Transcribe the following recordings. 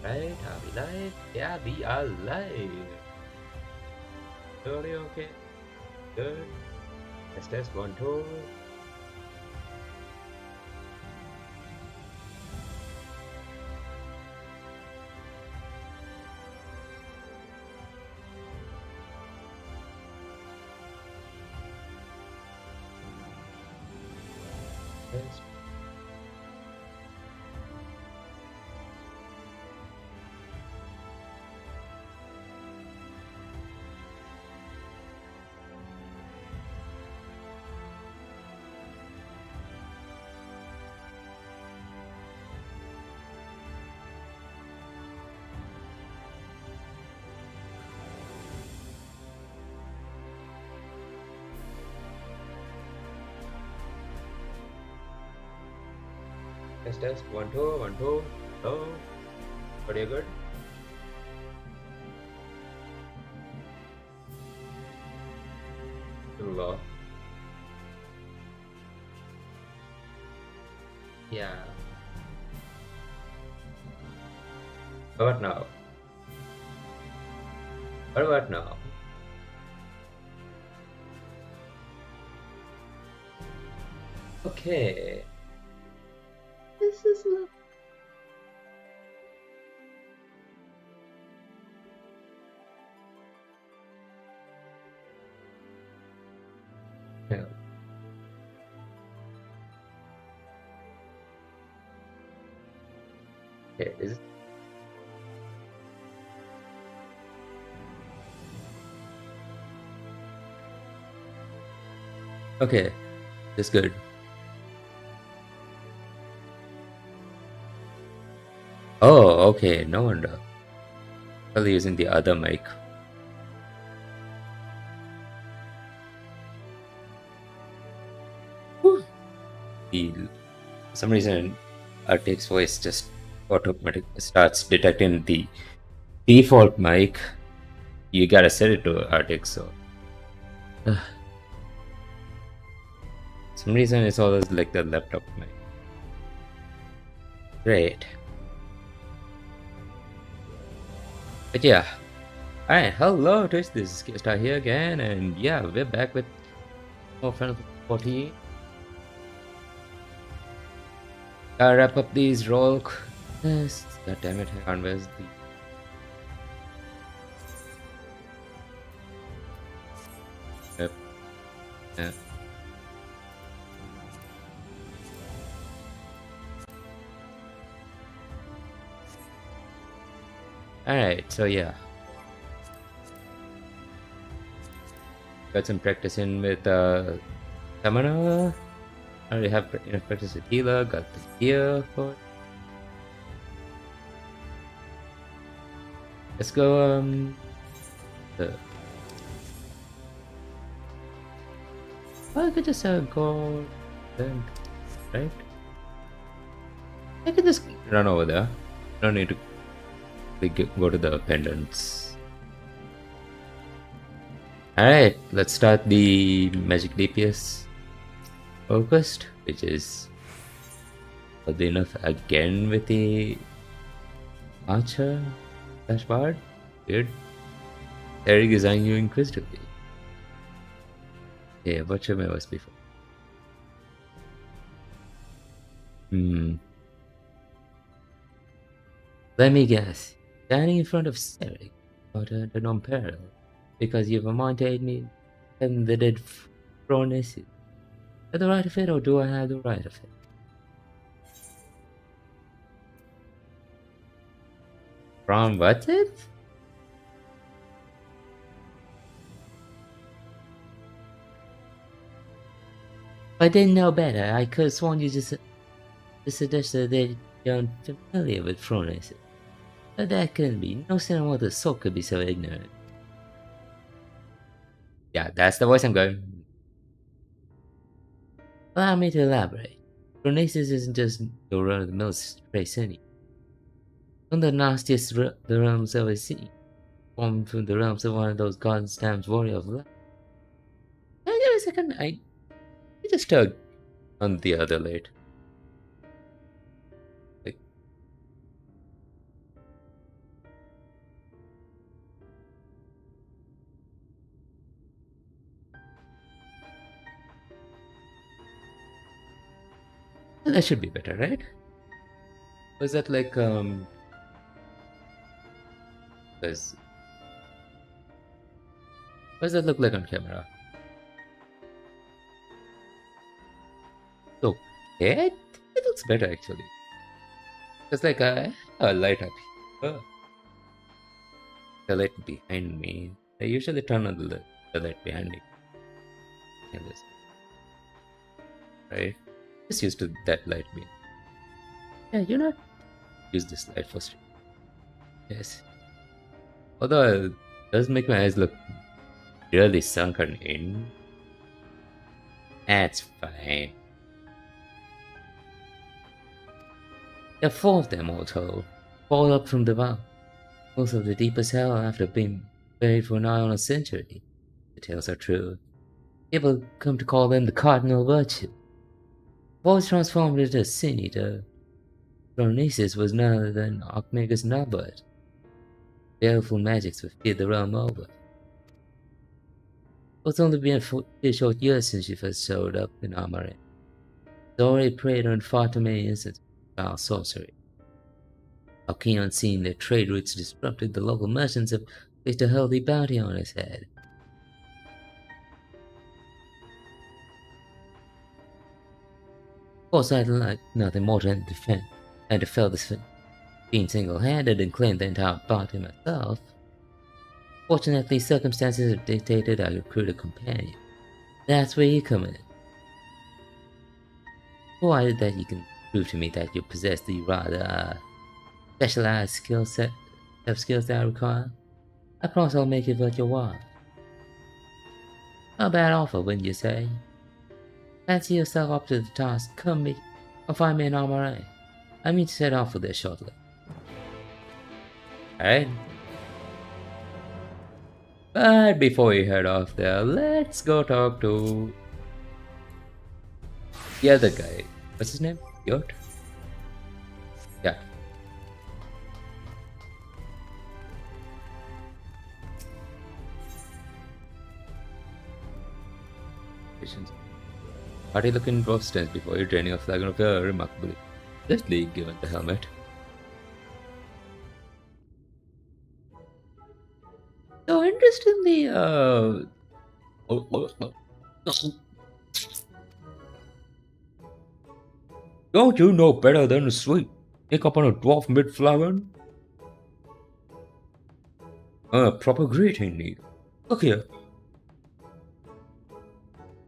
Right? Are we live? Yeah, we are live. Totally okay. Good. Let's test 1, 2. Test. Test 1, 2, 1, 2. Hello. Audio good? Hello. Yeah. What about now? What about now? Okay. This is love. Yeah. Okay. Is it? Okay. That's good. Oh, okay. No wonder. Probably using the other mic. Whew. For some reason, Arctic's voice just automatic starts detecting the default mic. You gotta set it to Arctic, so some reason it's always like the laptop mic. Great. But yeah. Alright, hello Twitch, this is Skewerstar here again, and yeah, we're back with more Final Fantasy 14. Gotta wrap up these roll quests. God damn it, hang on, where's the... Yep. Yeah. Alright, so yeah. Got some practice in with Summoner. I already have enough practice with Healer, got the gear for it. Let's go, well, I could just go then, right? I could just run over there. Don't need to go to the pendants. Alright, let's start the magic DPS focused, which is oddly enough again with the archer / bard. Weird. Eric is eyeing you inquisitively. Yeah, what should I was before? Let me guess. Standing in front of Ceric, but the non-parallel, because you've reminded me and the dead Fronis. Is that the right of it, or do I have the right of it? From what's it? I didn't know better. I could have sworn you just suggested that you're familiar with Fronis. But that couldn't be. No Cinewater soul could be so ignorant. Yeah, that's the voice I'm going. Allow me to elaborate. Chronasis isn't just your run-of-the-mill stray city. From the nastiest the realms ever seen. Formed from the realms of one of those gods times warrior of life. Give me a second, I just tugged on the other lid. Like, That should be better, right? Was that like does what does that look like on camera? So it looks better actually. It's like a light up here. The light behind me. I usually turn on the light behind me. And this, right? Just used to that light beam. Yeah, you know, use this light for stream. Yes. Although it does make my eyes look really sunken in. That's fine. There are 4 of them all told, fall up from the vault. Most of the deepest hell after being buried for nigh on a century. The tales are true. People come to call them the cardinal virtue. Voice transformed into a sin eater. Dionysus was none other than Archmagus Nabut. Baleful magics would feed the realm over. It's only been a short years since she first showed up in Amaranth. She's already preyed on far too many instances of foul sorcery. How keen on seeing their trade routes disrupted, the local merchants have placed a healthy bounty on his head. Of course, I'd like nothing more than defend and to fell this being single-handed and claim the entire bounty myself. Fortunately, circumstances have dictated I recruit a companion. That's where you come in. Provided that you can prove to me that you possess the rather specialized skill set of skills that I require, I promise I'll make it worth your while. Not a bad offer, wouldn't you say? Fancy yourself up to the task, come find me in Armoray. I mean to set off for this shortly. Alright. But before we head off there, let's go talk to the other guy. What's his name? Yot? Yeah. Party looking dwarf stands before you, draining a flagon of air remarkably deftly given the helmet. So interestingly, don't you know better than to sneak up on a dwarf mid-flagon? Proper greeting, Neil. Look here.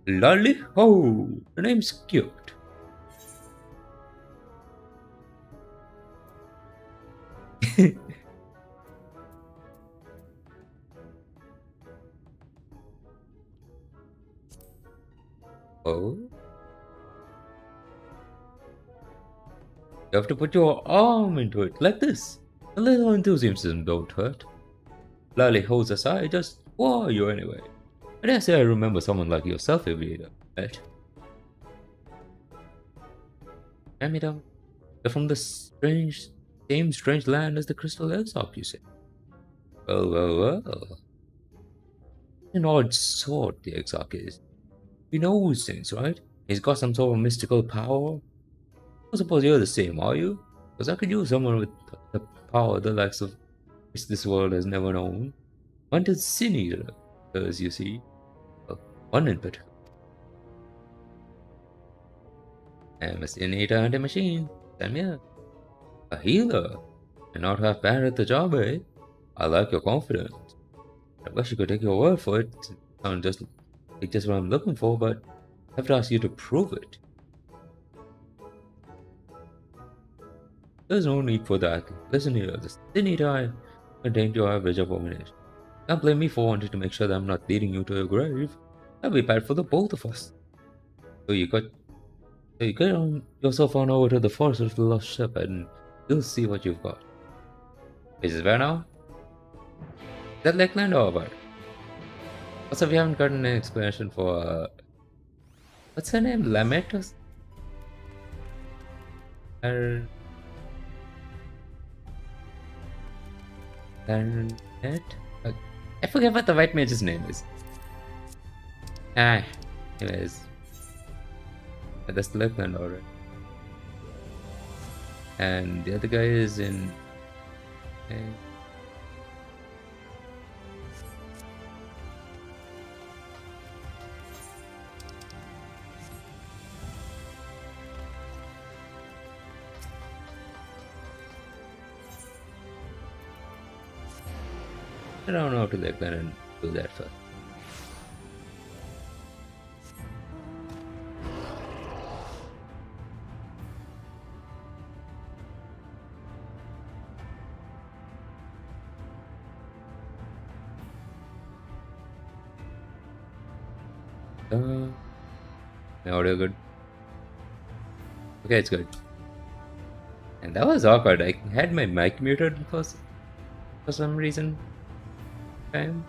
Lolly ho! The name's cute. Oh? You have to put your arm into it, like this. A little enthusiasm don't hurt. Lolly holds aside, just who are you anyway? I dare say I remember someone like yourself every day, right? Hand me down. They're from the same strange land as the Crystal Exarch, you say? Well. An odd sort, the Exarch is. He knows things, right? He's got some sort of mystical power. I suppose you're the same, are you? Because I could use someone with the power the likes of which this world has never known. Until sin eater, as you see. Well, one in particular. I'm a sin eater and a machine. I'm here. A healer. And not half bad at the job, eh? I like your confidence. I wish you could take your word for it. Sound just what I'm looking for, but I have to ask you to prove it. There's no need for that. Listen here, the sin eater contained your average abomination. Don't blame me for wanting to make sure that I'm not leading you to your grave. That'd be bad for the both of us. So you get yourself on over to the forest of the lost shepherd and you'll see what you've got. Is it where now? Is that Lakeland or what? Also, we haven't gotten an explanation for what's her name? Lamet? Lamet? I forget what the white mage's name is. Anyways. That's the Lakeland already. And the other guy is in. Okay. I don't know how to like and do that first. My audio good? Okay, it's good. And that was awkward. I had my mic muted for some reason. Time.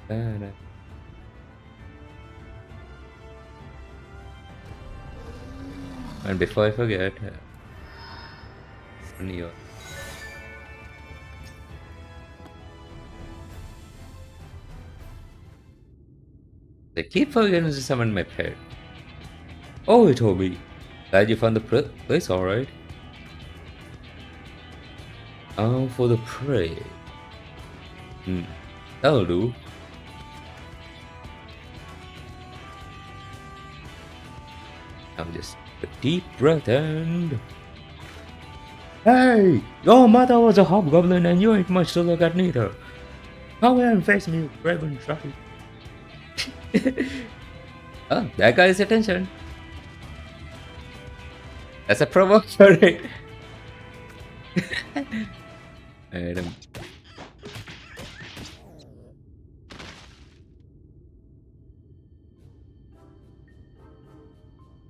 And before I forget, Neo. I keep forgetting to summon my pet. Oh, Toby. Glad you found the place, alright. For the prey. That'll do. Now just a deep breath and... Hey! Your mother was a hobgoblin and you ain't much to look at neither. Come here and face me, brave and trophy. Oh, that got his attention. That's a provoke for it.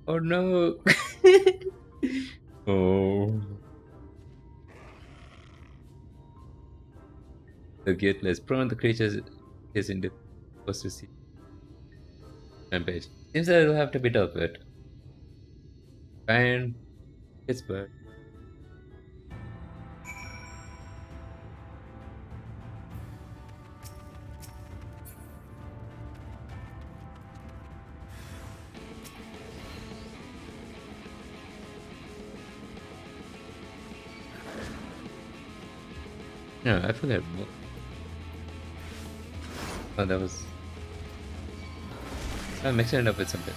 Oh no. Oh. The guiltless prone the creatures is in the supposed to see. Rampage. Seems that it'll have to be dealt with. Fine. Pittsburgh. No, I forgot. Oh, that was. I'm mixing it up with something.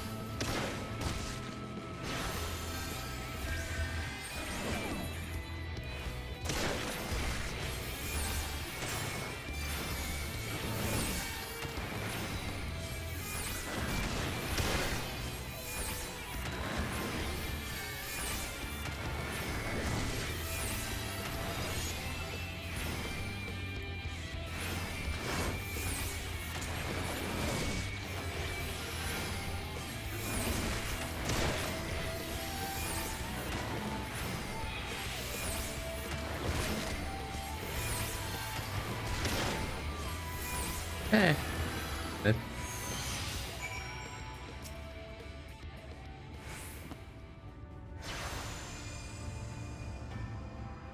Eh.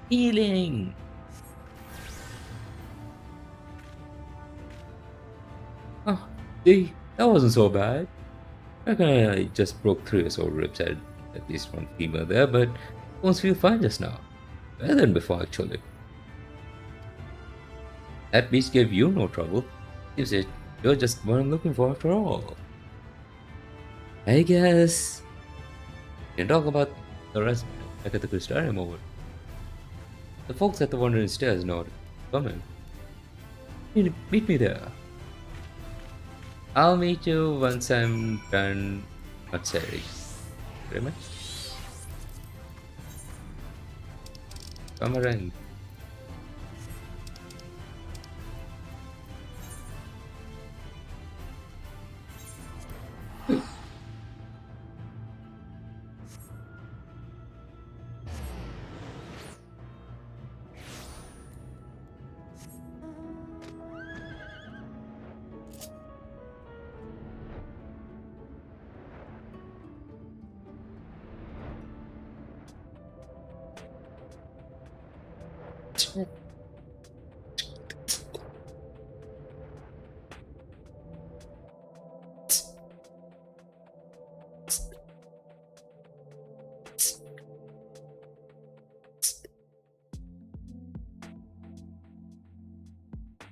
Healing. Oh, gee, that wasn't so bad. I kinda just broke through your soul ribs at least one femur there, but bones feel fine just now. Better than before, actually. That beast gave you no trouble. Seems it you're just what I'm looking for after all. I guess we can talk about the rest back at the Crystarium over. The folks at the Wandering Stairs know it. Come in. Meet me there. I'll meet you once I'm done outside. Very much. Come around.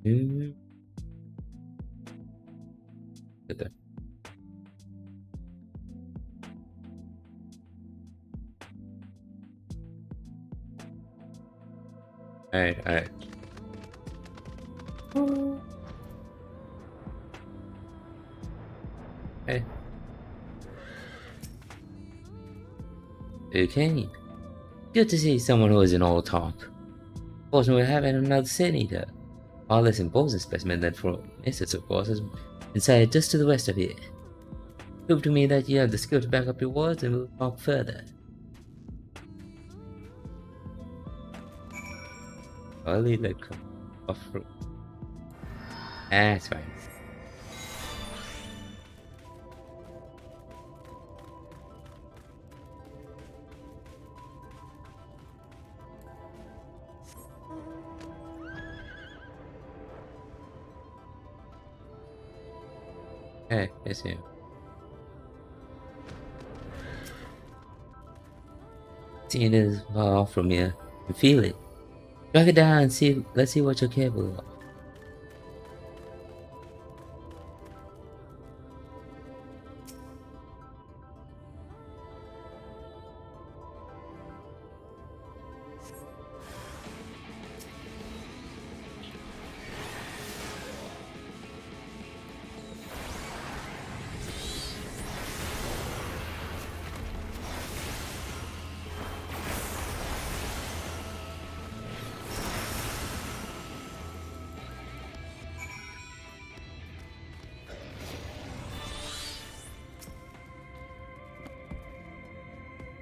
Good there. Alright. Hey. Okay. Good to see someone who isn't all talk. Fortunately, we haven't another senator. Far less imposing specimen than for instance, of course, is inside just to the west of here. Prove to me that you have the skill to back up your words and we'll talk further. Early like off road. That's fine. Hey, it's him. Seeing it far off from here, you feel it. Drag it down and see. Let's see what you're capable of.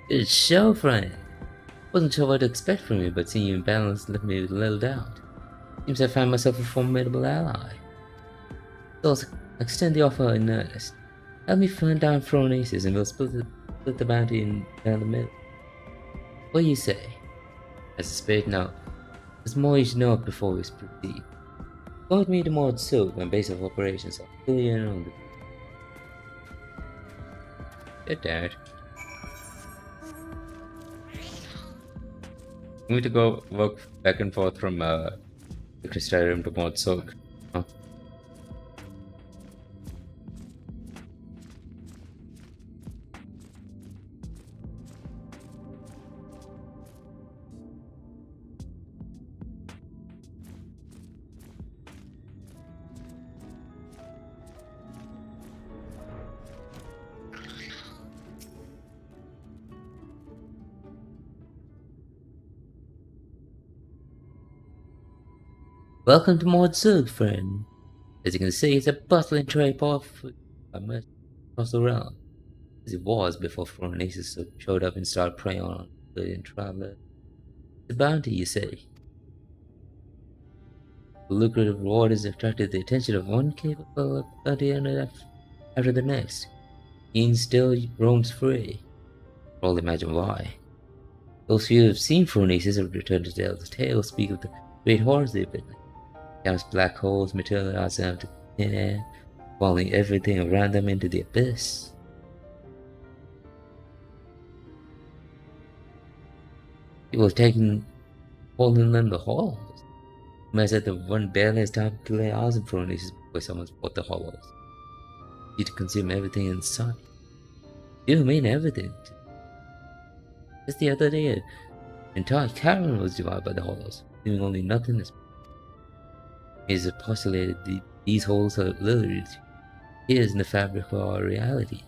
Good show, friend. Wasn't sure what to expect from you, but seeing you in balance left me with a little doubt. Seems I found myself a formidable ally. So I'll extend the offer in earnest. Help me find down thrown aces and we'll split the bounty down the middle. What do you say? As a spade now, there's more you should know before we proceed. Go with me to Mord Silk on base of operations. I'll fill you in on the... Get Dad. We need to go work back and forth from the Crystarium to Mord Silk. Huh? Welcome to Mord Silk, friend. As you can see, it's a bustling trade port across the realm, as it was before foreign aces showed up and started preying on civilian travelers. The bounty, you say? The lucrative reward has attracted the attention of one capable bounty hunter after the next. He still roams free. All imagine why. Those few who have seen foreign aces have returned to tell the tale, speak of the great horrors they've witnessed. Countless black holes materializing out of thin air, falling everything around them into the abyss. People have taken hold in them the hollows. I said the one barely has time to lay eyes in front of us before someone's bought the hollows. You to consume everything in sight. You mean everything. Just the other day, an entire cavern was divided by the hollows, leaving only nothingness. It is postulated these holes are literally tears in the fabric of our reality.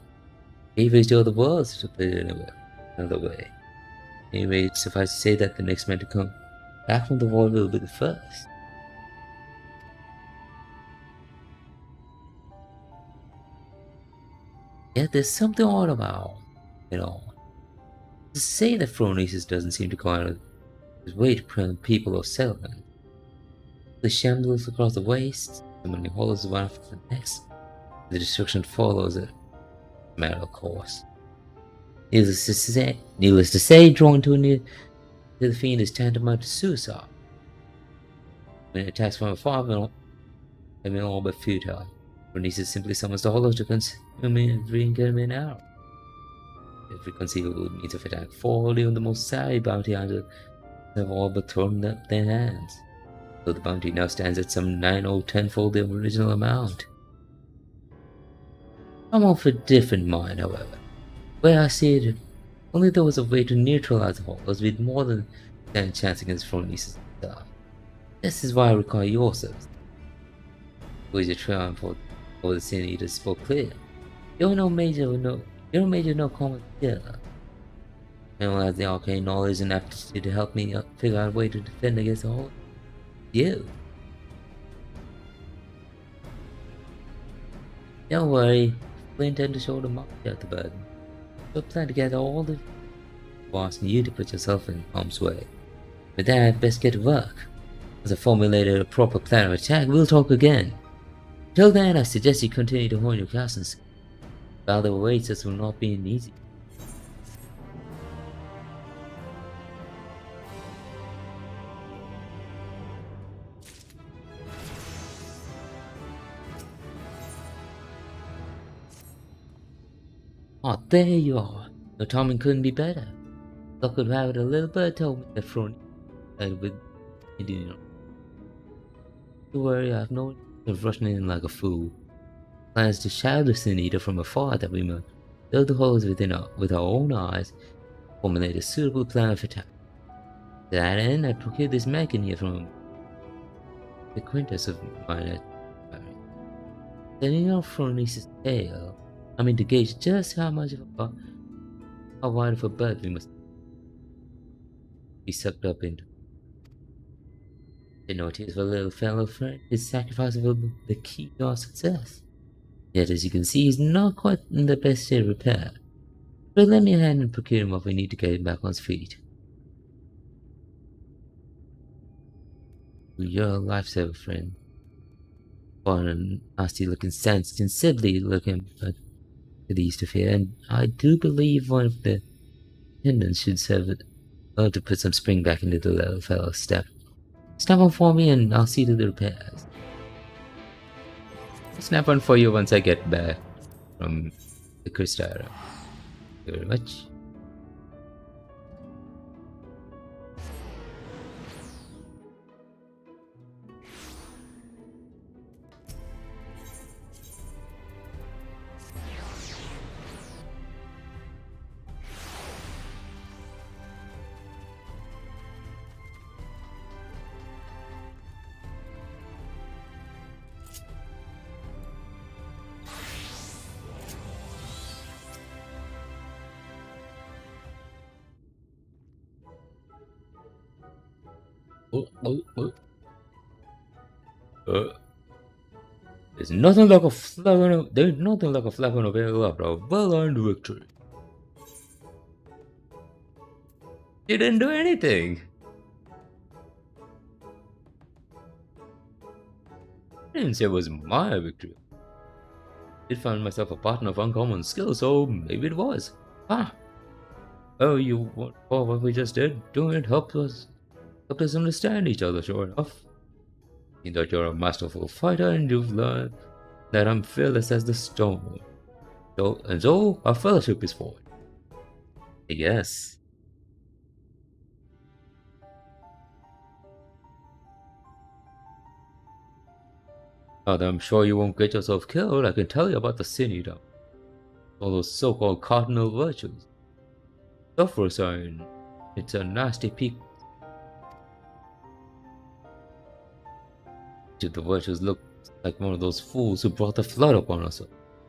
Gateways to other worlds, to put it another way. Anyway, suffice to say that the next man to come back from the void will be the first. Yet there's something odd about it all. To say that Phronesis doesn't seem to go out of his way to prevent people or settlement. The shambles across the wastes, the many hollows one after the next. The destruction follows a matter of course. Needless to say, drawn to the fiend is tantamount to suicide. When attacks from afar have been all but futile. Phronesis simply summons the hollows to consume every incoming arrow. Every conceivable means of attack fall, even the most savvy bounty hunters have all but thrown up their hands. So the bounty now stands at some 9 or 10-fold the original amount. I'm of a different mind, however. Where I see it, only there was a way to neutralize the horrors with more than 10 chance against Phronesis itself. This is why I require your service. With your triumph over the Sin Eater spoke clear. You're a major no common skill. Anyone has the arcane knowledge and aptitude to help me figure out a way to defend against the horror? You. Don't worry, we intend to shoulder much of the burden. We'll plan together all the asking you to put yourself in harm's way. With that, I'd best get to work. Once I've formulated a proper plan of attack, we'll talk again. Till then, I suggest you continue to hone your castles. While the awaits us will not be easy. Oh, there you are. Your timing couldn't be better. Luck could have it, a little bird told me that front with Don't worry, I have no intention of rushing in like a fool. Plans to shadow the Sin Eater from afar that we might build the holes with our own eyes, formulate a suitable plan of attack. To that end, I procured this mechan here from the Quintus of mine. Setting off Phronesis' tail, I mean to gauge just how wide of a bird we must be sucked up into. Didn't know it is for a little fellow friend. His sacrifice will be the key to our success. Yet, as you can see, he's not quite in the best state of repair. But lend me a hand and procure him what we need to get him back on his feet. You're a lifesaver, friend. For a nasty looking sense, sensibly looking to the east of here, and I do believe one of the attendants should serve it to put some spring back into the little fellow's step. Snap on for me and I'll see to the repairs. I'll snap on for you once I get back from the Skewerstar. Thank you very much. There's nothing like a flapping of air after a well-earned victory. You didn't do anything. I didn't say it was my victory. I did find myself a partner of uncommon skill, so maybe it was. Oh, what we just did? Doing it helped us understand each other, sure enough. You that you're a masterful fighter and you've learned that I'm fearless as the stone. So our fellowship is formed. Yes. Now that I'm sure you won't get yourself killed, I can tell you about the Sin Eater. All those so-called cardinal virtues. Skewerstar, it's a nasty peak. The virtues look like one of those fools who brought the flood upon us.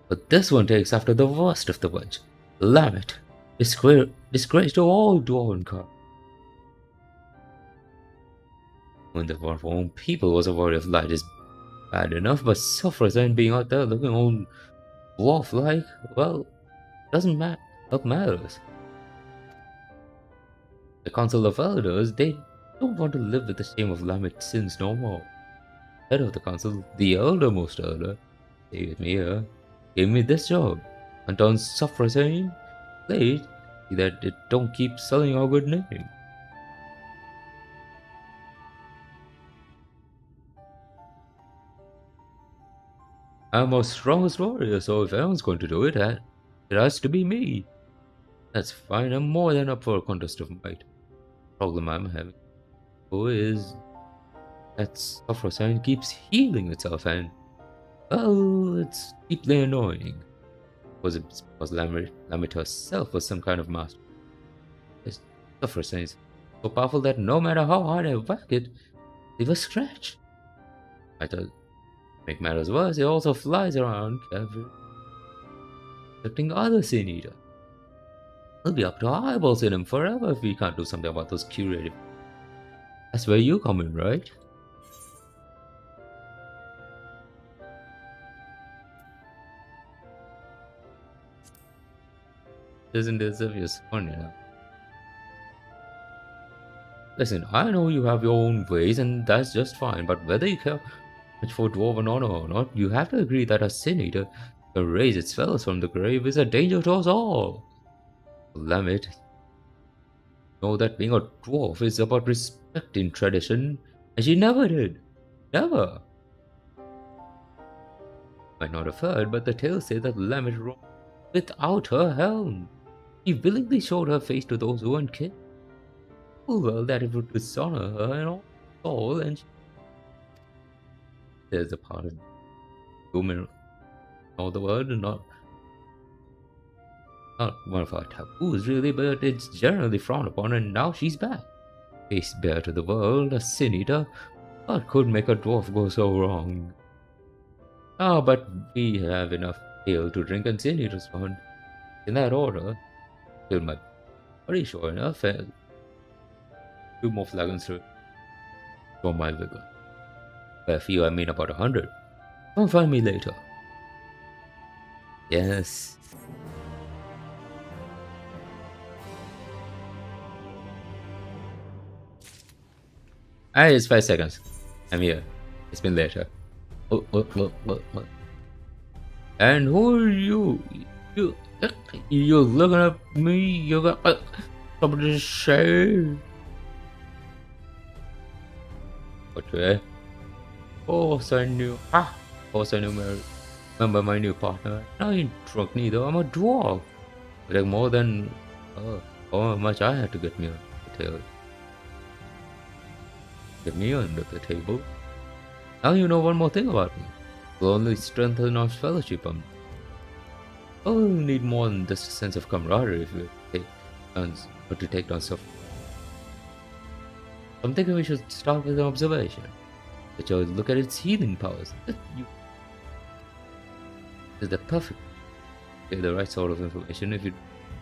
But this one takes after the worst of the bunch. Lamet, disgrace to all Dwarven. When the war of our own people was a worry of light is bad enough, but sufferers and being out there looking all dwarf-like, well, doesn't help matters. The Council of Elders, they don't want to live with the shame of Lamet's sins no more. Head of the council, the eldermost elder, stay with me here, gave me this job, and on suffering, play that it don't keep selling our good name. I'm our strongest warrior, so if anyone's going to do it, it has to be me. That's fine, I'm more than up for a contest of might. Problem I'm having is that software sign keeps healing itself, and well, it's deeply annoying. Was it because Lamit herself was some kind of master? This software sign is so powerful that no matter how hard I whack it, leave a scratch. I thought, make matters worse, it also flies around, affecting other Sin Eater. We'll be up to our eyeballs in him forever if we can't do something about those curative. That's where you come in, right? Isn't this obvious fun, you know? Listen, I know you have your own ways and that's just fine, but whether you care much for Dwarven honor or not, you have to agree that a Sin Eater can raise its fellows from the grave is a danger to us all. Lamit, know that being a dwarf is about respecting tradition, and she never did. Never. Might not have heard, but the tales say that Lamit roamed without her helm. She willingly showed her face to those who weren't killed. Well, that it would dishonor her and all, and there's a part of human, all the world, and not one of our taboos really, but it's generally frowned upon, and now she's back. Face bare to the world, a Sin Eater. What could make a dwarf go so wrong? Ah, but we have enough ale to drink and Sin Eaters found. In that order, filled my body sure enough, and 2 more flagons for my vigor. By a few, I mean about 100. Come find me later. Yes. Alright, it's 5 seconds. I'm here. It's been later. What? And who are you? You're looking at me? You got something to say? Okay. Of course I knew. Of course I knew. Remember my new partner? I ain't drunk neither. I'm a dwarf. Like more than how much I had to get me on the table. Get me under the table. Now you know one more thing about me. Will only strengthen our fellowship. I'll need more than just a sense of camaraderie if we take turns or to take down stuff. I'm thinking we should start with an observation. Which I would look at its healing powers. Is the perfect. Get the right sort of information if you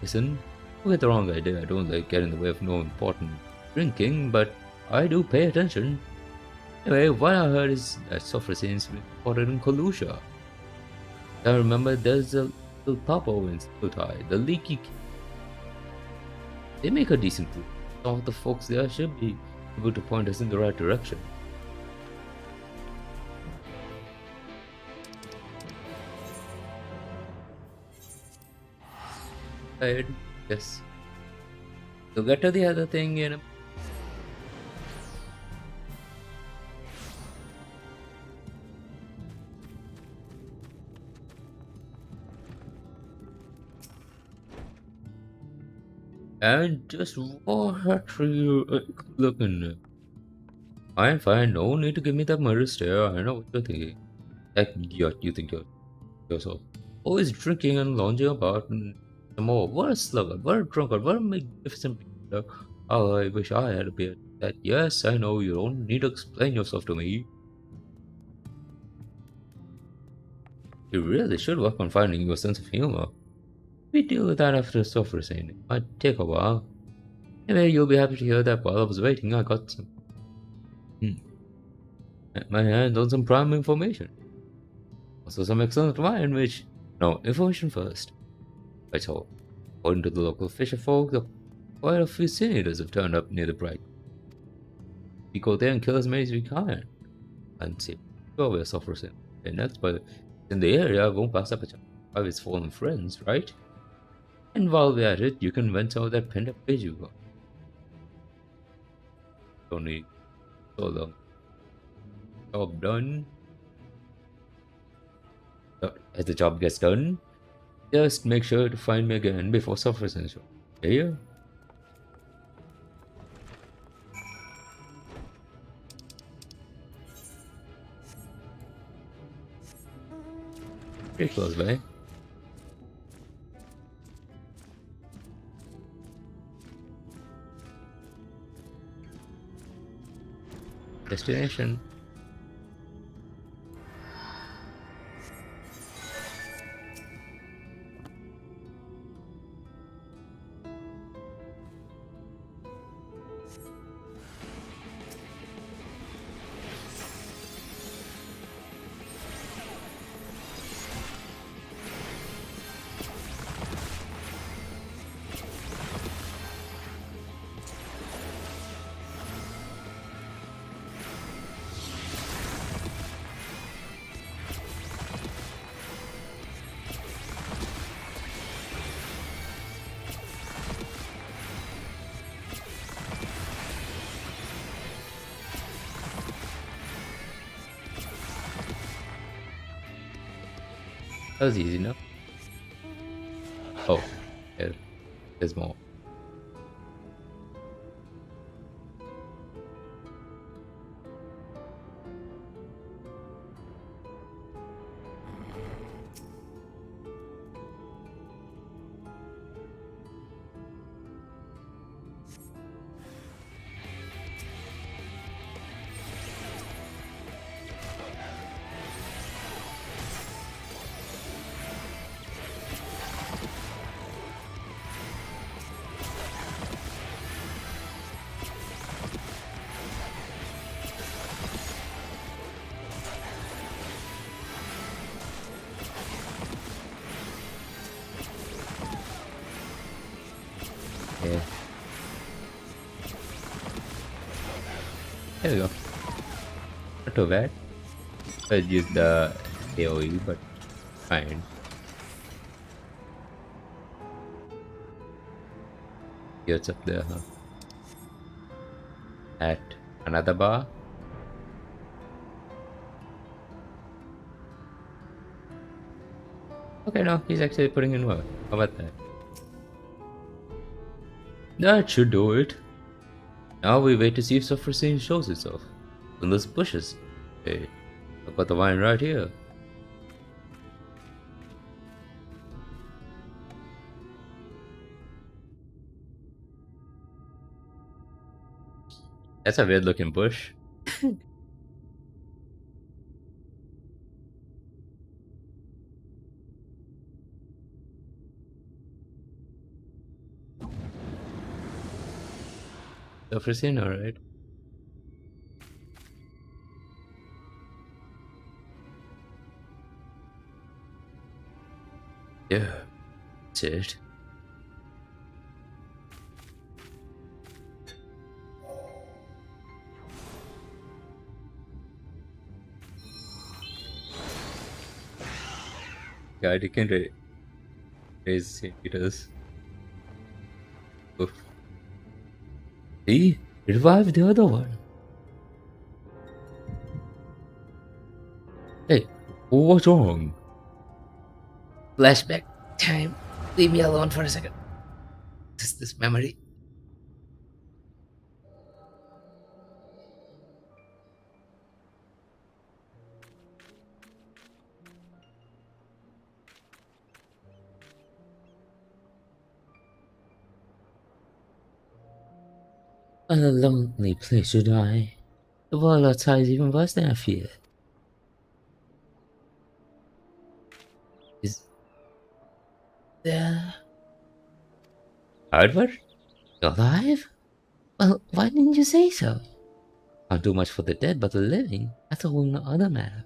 listen. Don't get the wrong idea. I don't like get in the way of no important drinking, but I do pay attention. Anyway, what I heard is that software seems to be reported in Colusha. I remember there's a little Papo in Stiltai, the leaky kid. They make a decent group. Some of the folks there should be able to point us in the right direction. Yes. We'll get to the other thing in a and just what are you looking at? I'm fine, no need to give me that murder stare. I know what you're thinking. You think yourself. Always drinking and lounging about and some more. What a sluggard, what a drunkard, what a magnificent beer. Oh, I wish I had a beer. That yes, I know you don't need to explain yourself to me. You really should work on finding your sense of humor. We deal with that after the software scene. It might take a while. Anyway, you'll be happy to hear that while I was waiting, I got some. My hands on some prime information. Also some excellent wine, which. No, information first. That's all. According to the local fisher folk, quite a few Sin Eaters have turned up near the bright. We go there and kill as many as we can. And see, sure we're software scene. And next, but in the area, I won't pass up a chance of his fallen friends, right? And while we're at it, you can vent some of that pent up rage you got. Don't need so long. Job done. As the job gets done, just make sure to find me again before software censor. Yeah. Pretty close by. Destination. That was easy enough. Oh, yeah, there's more. Yeah. There we go. Not too bad. I used the AoE, but fine. Here's up there, huh? At another bar. Okay, no, he's actually putting in work. How about that? That should do it. Now we wait to see if self-restraint shows itself. In those bushes. Hey, I've got the wine right here. That's a weird looking bush. Self-restraint, alright. Yeah, that's it. God, you can raise meters. Oof. See? Revive the other one. Hey, what's wrong? Flashback time. Leave me alone for a second. This memory. A lonely place to die. The world outside is even worse than I feared. Is there... Hardware? You're alive? Well, why didn't you say so? Can't do much for the dead, but the living, that's a whole other matter.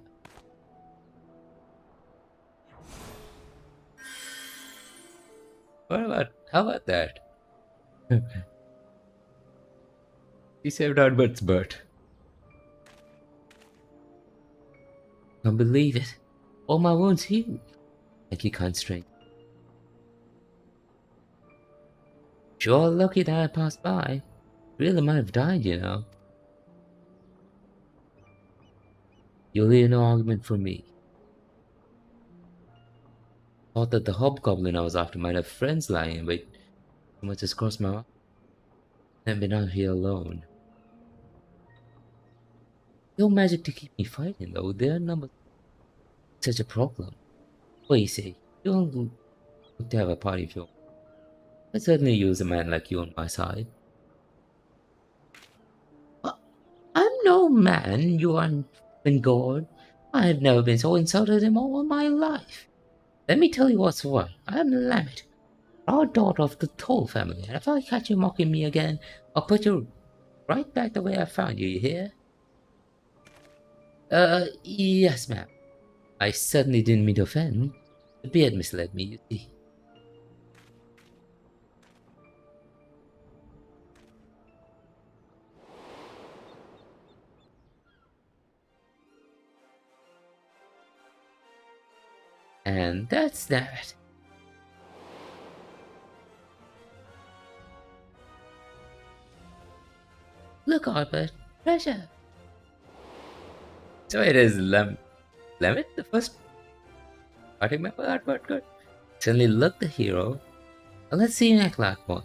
How about that? He saved Albert's butt. Can't believe it. All my wounds healed. Like you can't strain. Sure lucky that I passed by. Really might have died, you know. You'll hear no argument from me. Thought that the hobgoblin I was after might have friends lying, but so much just crossed my mind. I've been out here alone. No magic to keep me fighting, though. Their numbers such a problem. What you say? You don't look to have a party if you want. I certainly use a man like you on my side. But I'm no man, you unbeen god. I have never been so insulted in all my life. Let me tell you what's what. I'm Lamet, proud daughter of the Toll family, and if I catch you mocking me again, I'll put you right back the way I found you, you hear? Yes, ma'am. I certainly didn't mean to offend. The beard misled me, you see. And that's that. Look, Albert, treasure. So it is Lemon, the first party member, Albert. Good. Suddenly look the hero. Well, let's see you act like one.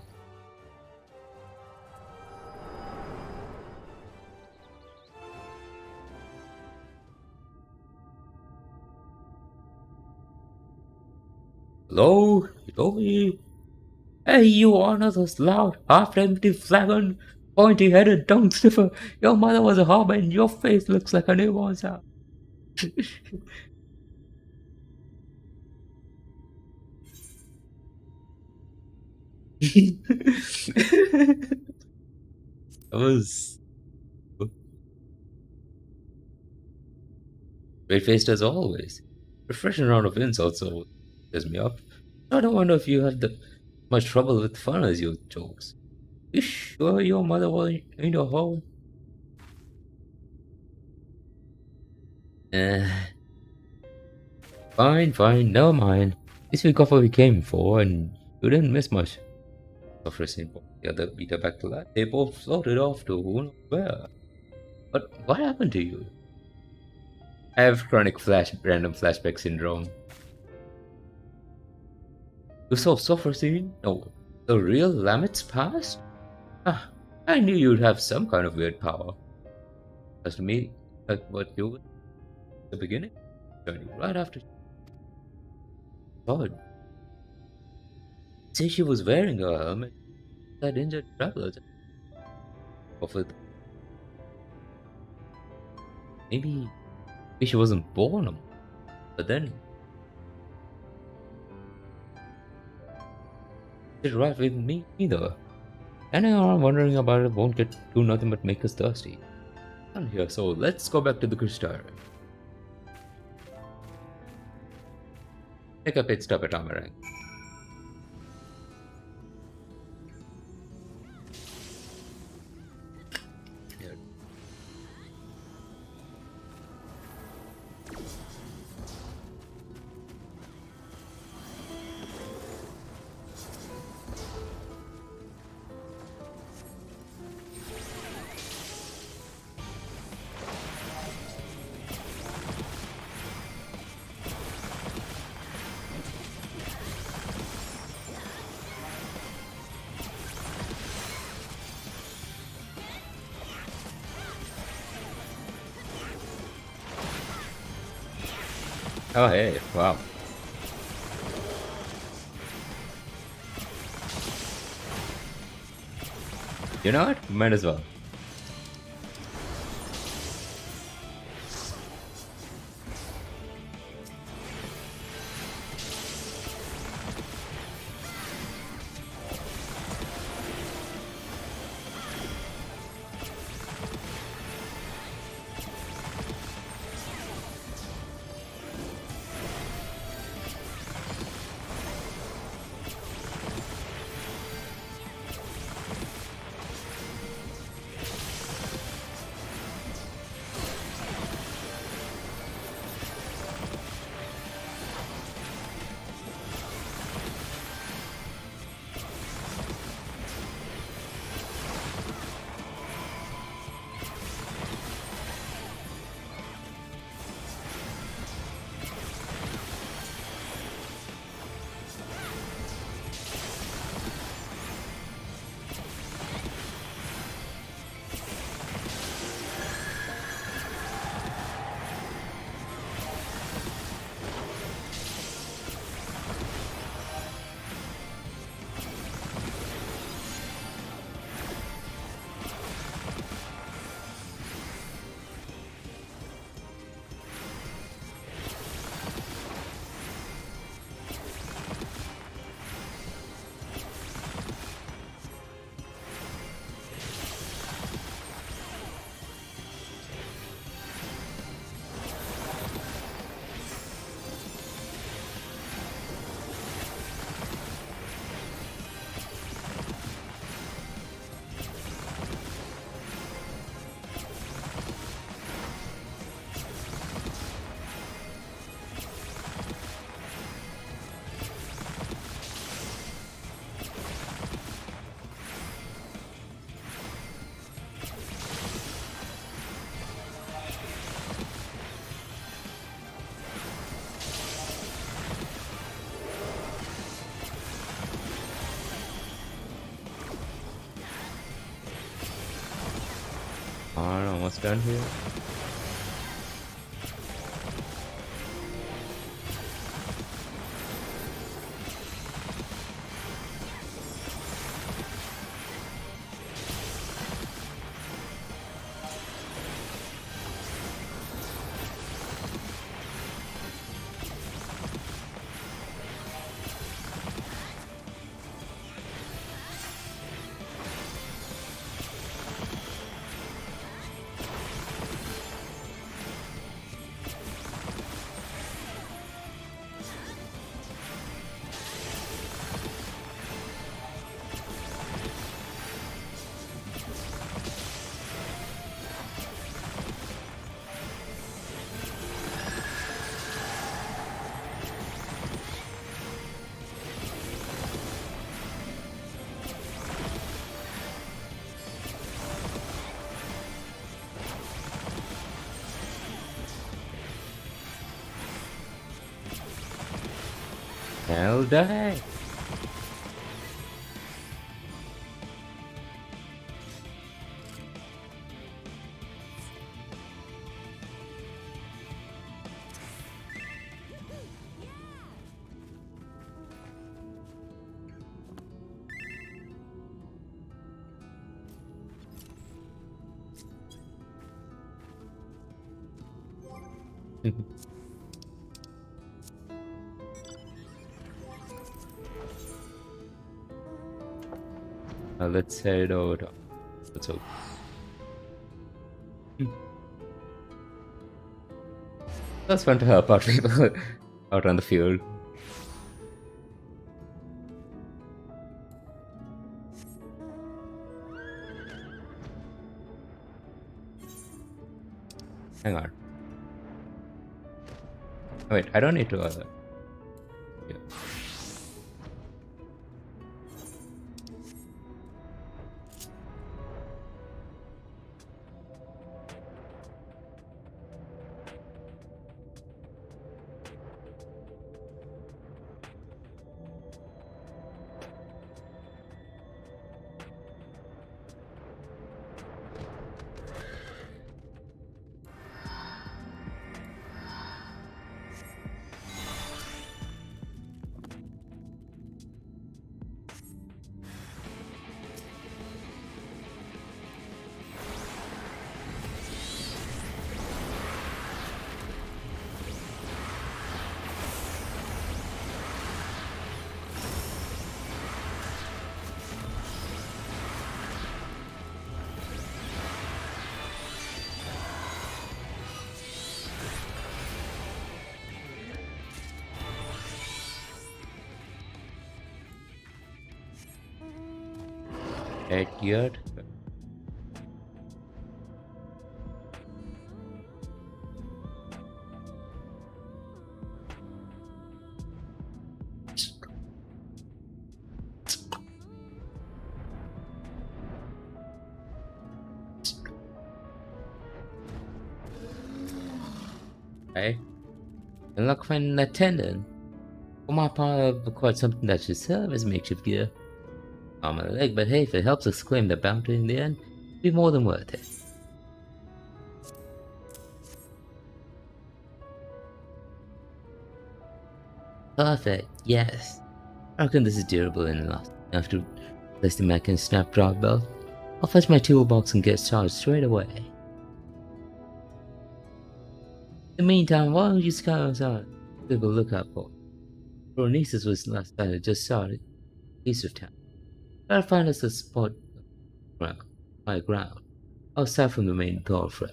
Hello, you told me. Hey, you honor those loud, half-empty flagon, pointy-headed tongue sniffer. Your mother was a hob and your face looks like a newborn's house. That was great faced as always. Refreshing round of insults so piss me up. I don't wonder if you had the much trouble with fun as your jokes. You sure your mother was in your home? Eh, fine, never mind. At least we got what we came for, and you didn't miss much. After seeing the other beat her back to life, they both floated off to who knows where. But what happened to you? I have chronic random flashback syndrome. You saw Sophrosine? No, the real Lamet's past? Ah, I knew you'd have some kind of weird power. As to me, like what you at the beginning, joining right after. God. Say she was wearing a helmet. That injured travelers. Maybe she wasn't born, but then it's right with me either. And I'm wondering about it won't do nothing but make us thirsty. I'm here, so let's go back to the crystal. Take a pit stop at Amarang. Oh, hey, wow. You know what? Might as well. almost done here. Hell die! Now let's head over to. Let's hope. That's fun to help out people out on the field. Hang on. Wait, I don't need to. Yeah. Yet. Okay. And luck finding an attendant. For my part, I've acquired something that should serve as makeshift gear. On my leg, but hey, if it helps us claim the bounty in the end, it'll be more than worth it. Perfect, yes. I reckon this is durable enough to place the mech and snap drop belt. I'll fetch my toolbox and get started straight away. In the meantime, why don't you scouts out? Keep a lookout for. Pronesis was last time it just started east of town. Gotta find us a spot high ground, outside from the main thoroughfare.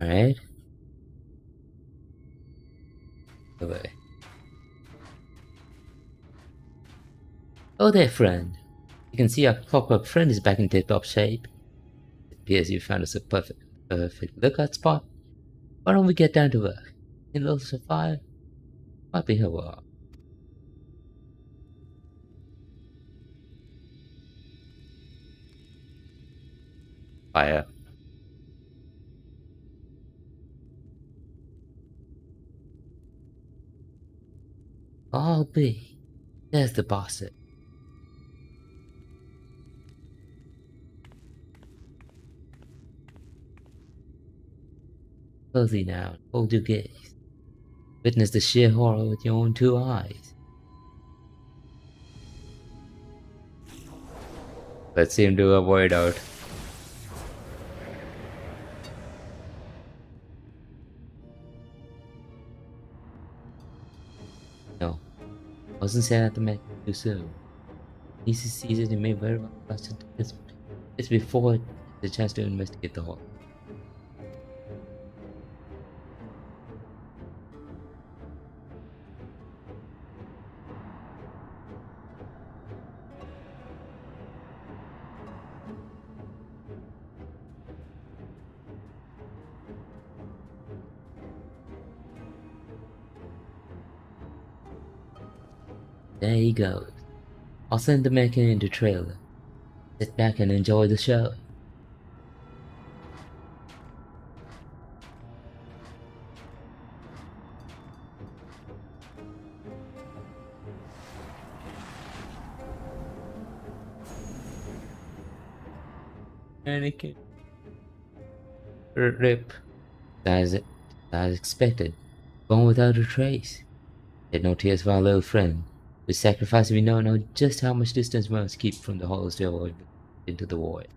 Alright. Away. Oh there, friend. You can see our clockwork friend is back in tip-top shape. appears you found us a perfect lookout spot. Why don't we get down to work? In a little fire? Might be here. Fire. I'll be. There's the boss. Cozy now, hold your gaze. Witness the sheer horror with your own 2 eyes. Let's see him do a word out. No, wasn't saying that to make it too soon. Easy season, you may very well trust it. It's before the chance to investigate the horror. There he goes. I'll send the mechanic trailer. Sit back and enjoy the show. Anakin. Rip. As expected. Gone without a trace. Had no tears for our little friend. With sacrifice we know just how much distance we must keep from the hollows to avoid into the void.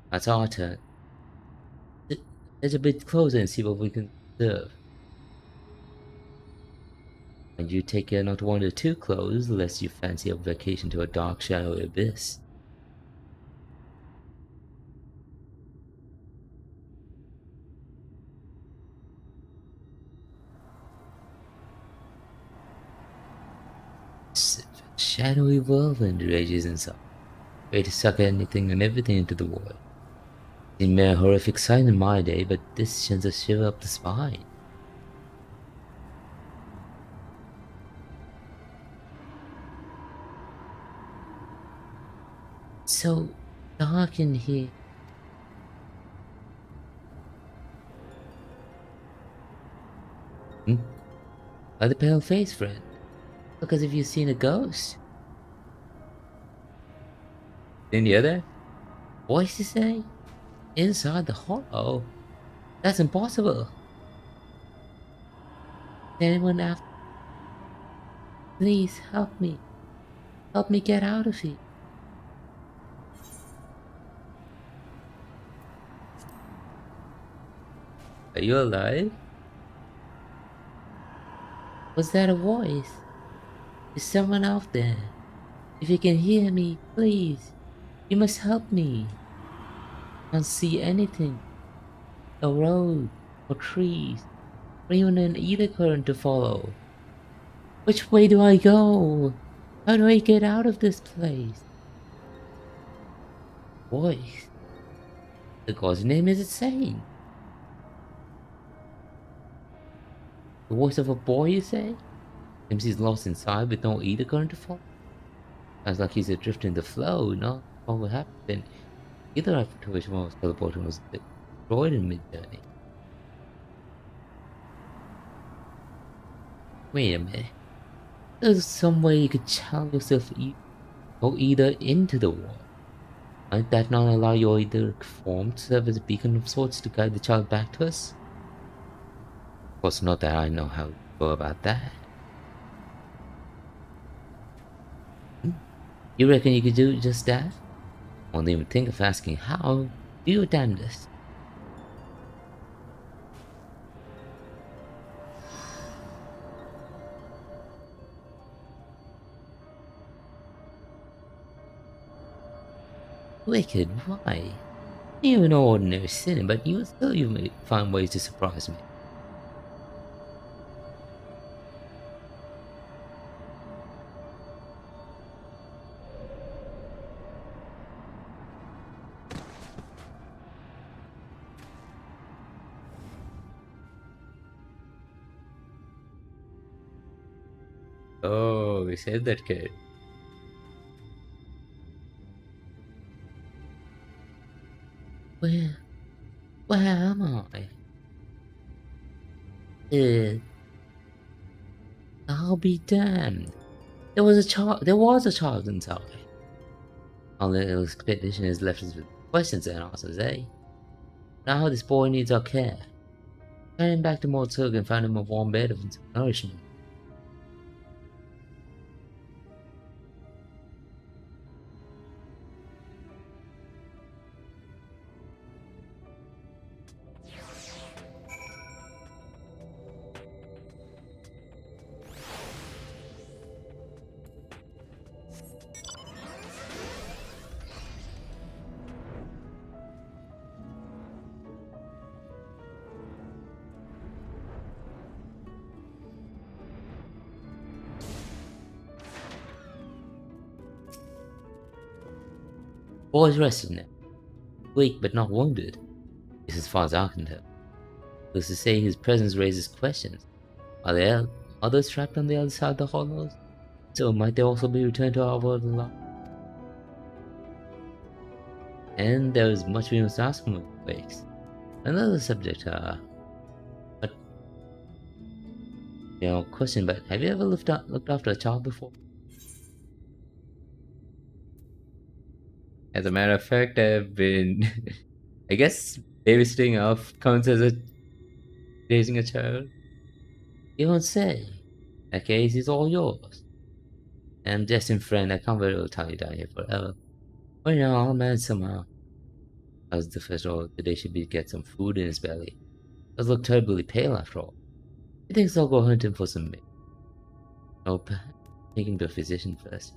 That's our turn. Let's a bit closer and see what we can observe. And you take care not to wander too close, lest you fancy a vacation to a dark, shadowy abyss. Shadowy whirlwind rages inside, ready to suck anything and everything into the void. It's been a horrific sight in my day, but this sends a shiver up the spine. It's so dark in here. By the pale face, friend. Look as if you've seen a ghost. Didn't you hear that? Voice you say? Inside the hollow? That's impossible. Is anyone after? Please help me. Help me get out of here. Are you alive? Was that a voice? Is someone out there? If you can hear me, please, you must help me. I can't see anything. A road, or trees, or even an ether current to follow. Which way do I go? How do I get out of this place? Voice. The god's name is saying. The voice of a boy, you say? Seems he's lost inside with no ether current to follow. Sounds like he's adrift in the flow, not what would happen. Either after which one was teleporting was destroyed in mid-journey. Wait a minute. There's some way you could channel yourself go either into the wall. Might that not allow your either form to serve as a beacon of sorts to guide the child back to us? Of course, not that I know how to go about that. You reckon you could do just that? Won't even think of asking how. Do your damnedest. Wicked, why? You're an ordinary sinner, but you may find ways to surprise me. we saved that kid. Where am I? I'll be damned. There was a child inside. Our little expedition has left us with questions and answers, eh? Now this boy needs our care. Carry him back to Mortzug and find him a warm bed of nourishment. Boy's rested now. Weak but not wounded. This is as far as I can tell. Who's to say his presence raises questions? Are there others trapped on the other side of the hollows? So might they also be returned to our world alive? And there is much we must ask from Wakes. Another subject, but question, but have you ever looked after a child before? As a matter of fact, I've been, I guess, babysitting off counts as raising a child. You don't say. That case is all yours. And destined friend, I can't very well tie you down here forever. But I'll manage somehow. As the first order today should be get some food in his belly. Does look terribly pale after all. He thinks I'll go hunting for some meat. Oh, perhaps take him to a physician first.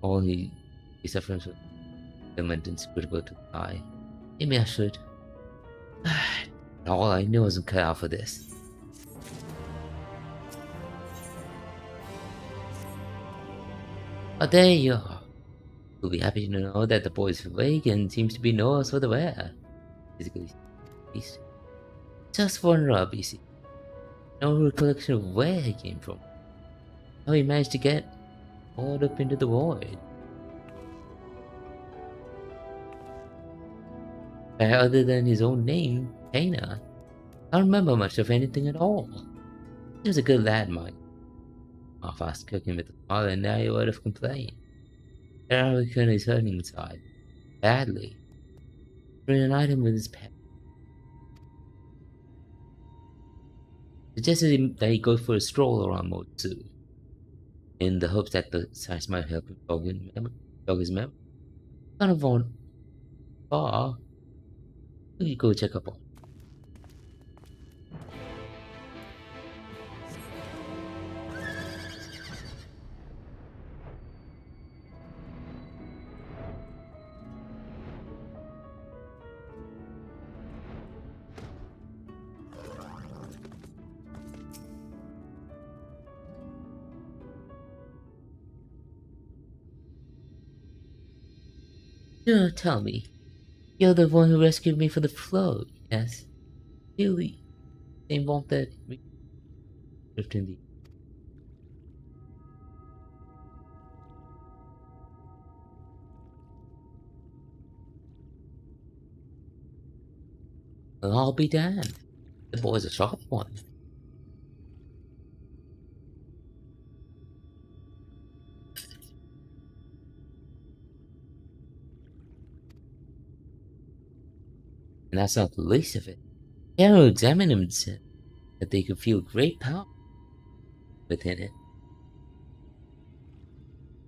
Or he suffers from ailment inscrutable to the eye. Maybe I should. All I knew wasn't cut out for this. But there you are. You'll be happy to know that the boy is awake and seems to be no worse for the wear. Physically speaking. Just for a rub, you see. No recollection of where he came from. How he managed to get hauled up into the void. Other than his own name, Taina, I don't remember much of anything at all. He was a good lad, Mike. Half-assed cooking with the father, and now you word of complaint. Erican is hurting inside. Badly. Reunite him with his pet. Suggested that he go for a stroll around Motsu, in the hopes that the sights might help him jog his memory. Kind of on far. We go check up on. Sure, tell me. You're the one who rescued me from the flood, yes? Really? Same vault that we lived in the... Well, I'll be damned. The boy's a sharp one. And that's not the least of it. Hero examined him and said that they could feel great power within it.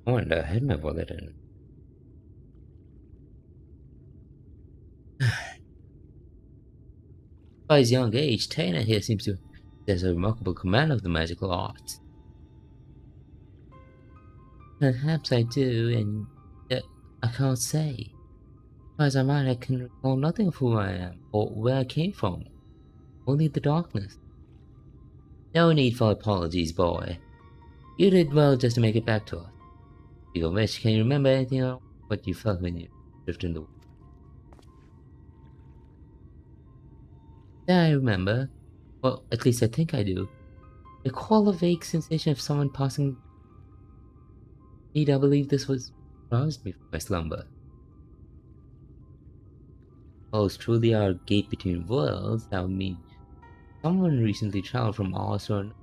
I wonder, I had my wallet in. By his young age, Taina here seems to possess a remarkable command of the magical arts. Perhaps I do, and yet I can't say. As I might, I can recall nothing of who I am or where I came from. Only the darkness. No need for apologies, boy. You did well just to make it back to us. You wish, can you remember anything of what you felt when you drifted in the world? Yeah, I remember. Well, at least I think I do. Recall a vague sensation of someone passing Indeed, I believe this was roused me from my slumber. Walls truly are a gate between worlds. That would mean someone recently traveled from ours to another,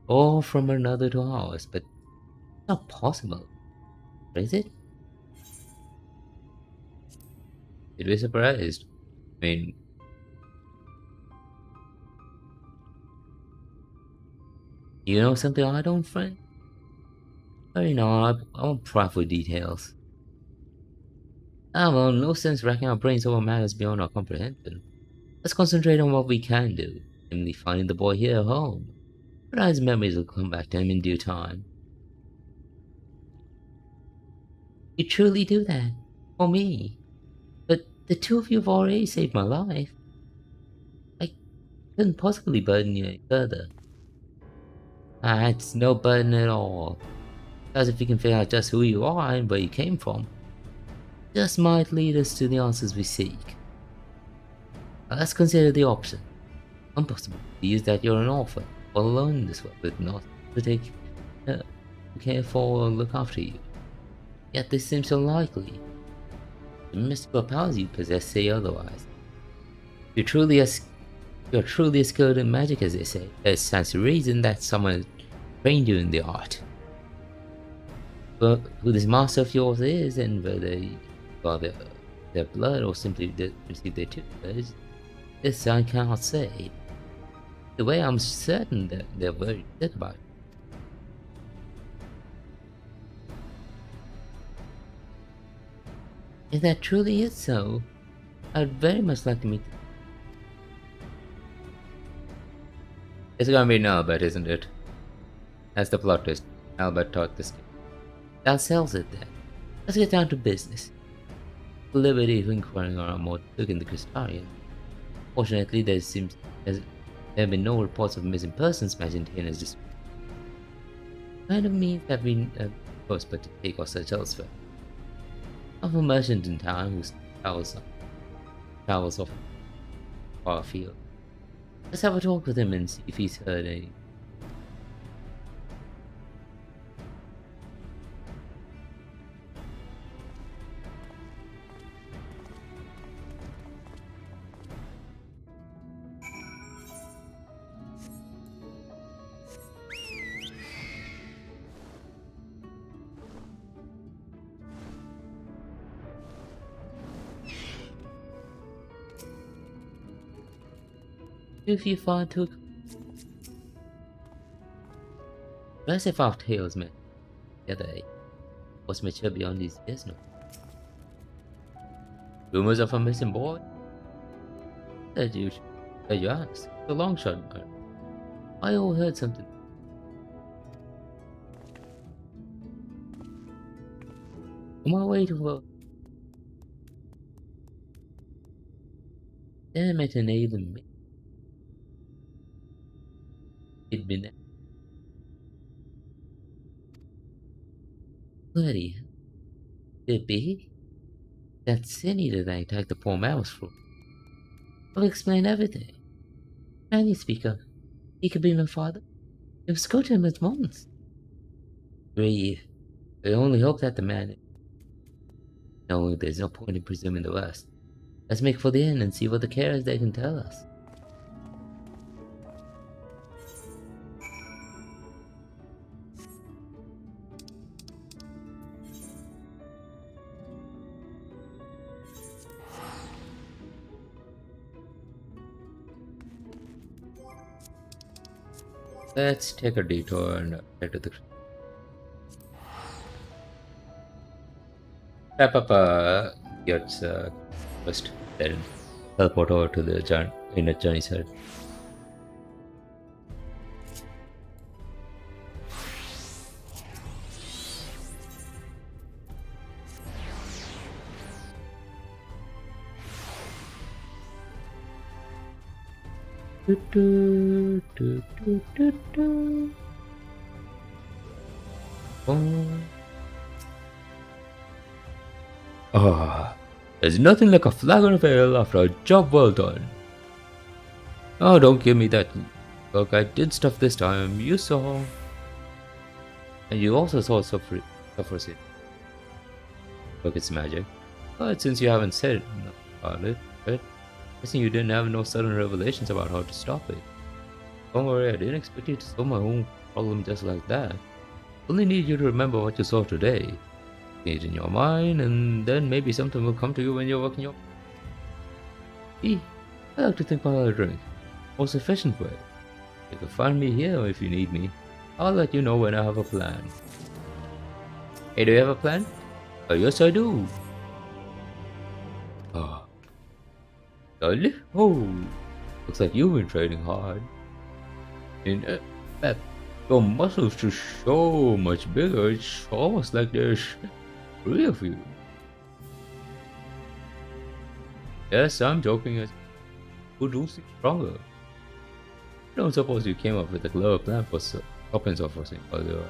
or from another to ours, but it's not possible, is it? You'd be surprised. I mean, you know something I don't, friend? But I won't pry for details. Ah, well, no sense racking our brains over matters beyond our comprehension. Let's concentrate on what we can do, namely finding the boy here at home. But his memories will come back to him in due time. You truly do that? For me? But the two of you have already saved my life. I couldn't possibly burden you any further. Ah, it's no burden at all. As if we can figure out just who you are and where you came from, just might lead us to the answers we seek. Let's consider the option. Impossible to use that you're an orphan, all alone in this world, with not to take care for or look after you. Yet this seems unlikely. The mystical powers you possess say otherwise. You're truly as skilled in magic as they say. There stands to reason that someone trained you in the art. But who this master of yours is, and whether you got their blood or simply received their tutelage, this I cannot say. The way I'm certain that they're very good about it. If that truly is so, I'd very much like to meet them. It's gonna be Albert, isn't it? That's the plot twist. Albert taught this game. That sells it then. Let's get down to business. The liberty of inquiring around more took in the Crystarian. Fortunately, there have been no reports of missing persons maintained as this. Kind of means that we have choice but to take our search elsewhere. Of a merchant in town who travels off far afield. Let's have a talk with him and see if he's heard any. If you find to Let's if our tales met the other day was mature beyond these years now. Rumors of a missing boy? That you asked. The long shot, man. I overheard something. On my way to work, then I met an alien man. It'd been bloody hell. Could it be? That sin eater that I attacked the poor mouse for. I'll explain everything. Man you speak of, he could be my father. It was go to him at once. Breathe. I only hope that the man. No, there's no point in presuming the worst. Let's make for the end and see what the carers they can tell us. Let's take a detour and head to the wrap up Yacht's quest, then teleport over to the inner journey side. There's nothing like a flagon of ale after a job well done. Oh, don't give me that look. I did stuff this time, you saw. And you also saw suffering. Tougher city. Look, it's magic. But since you haven't said enough about it, right? I think you didn't have no sudden revelations about how to stop it. Don't worry, I didn't expect you to solve my own problem just like that. Only need you to remember what you saw today. Keep it in your mind, and then maybe something will come to you when you're working your... See, I like to think while I drink. Most efficient way. You can find me here if you need me. I'll let you know when I have a plan. Hey, do you have a plan? Oh, yes I do. Oh. Really? Oh. Looks like you've been training hard. In fact, your muscles just so much bigger, it's almost like there's 3 of you. Yes, I'm joking. Who do seem stronger? I don't suppose you came up with a clever plan for stopping suffering earlier.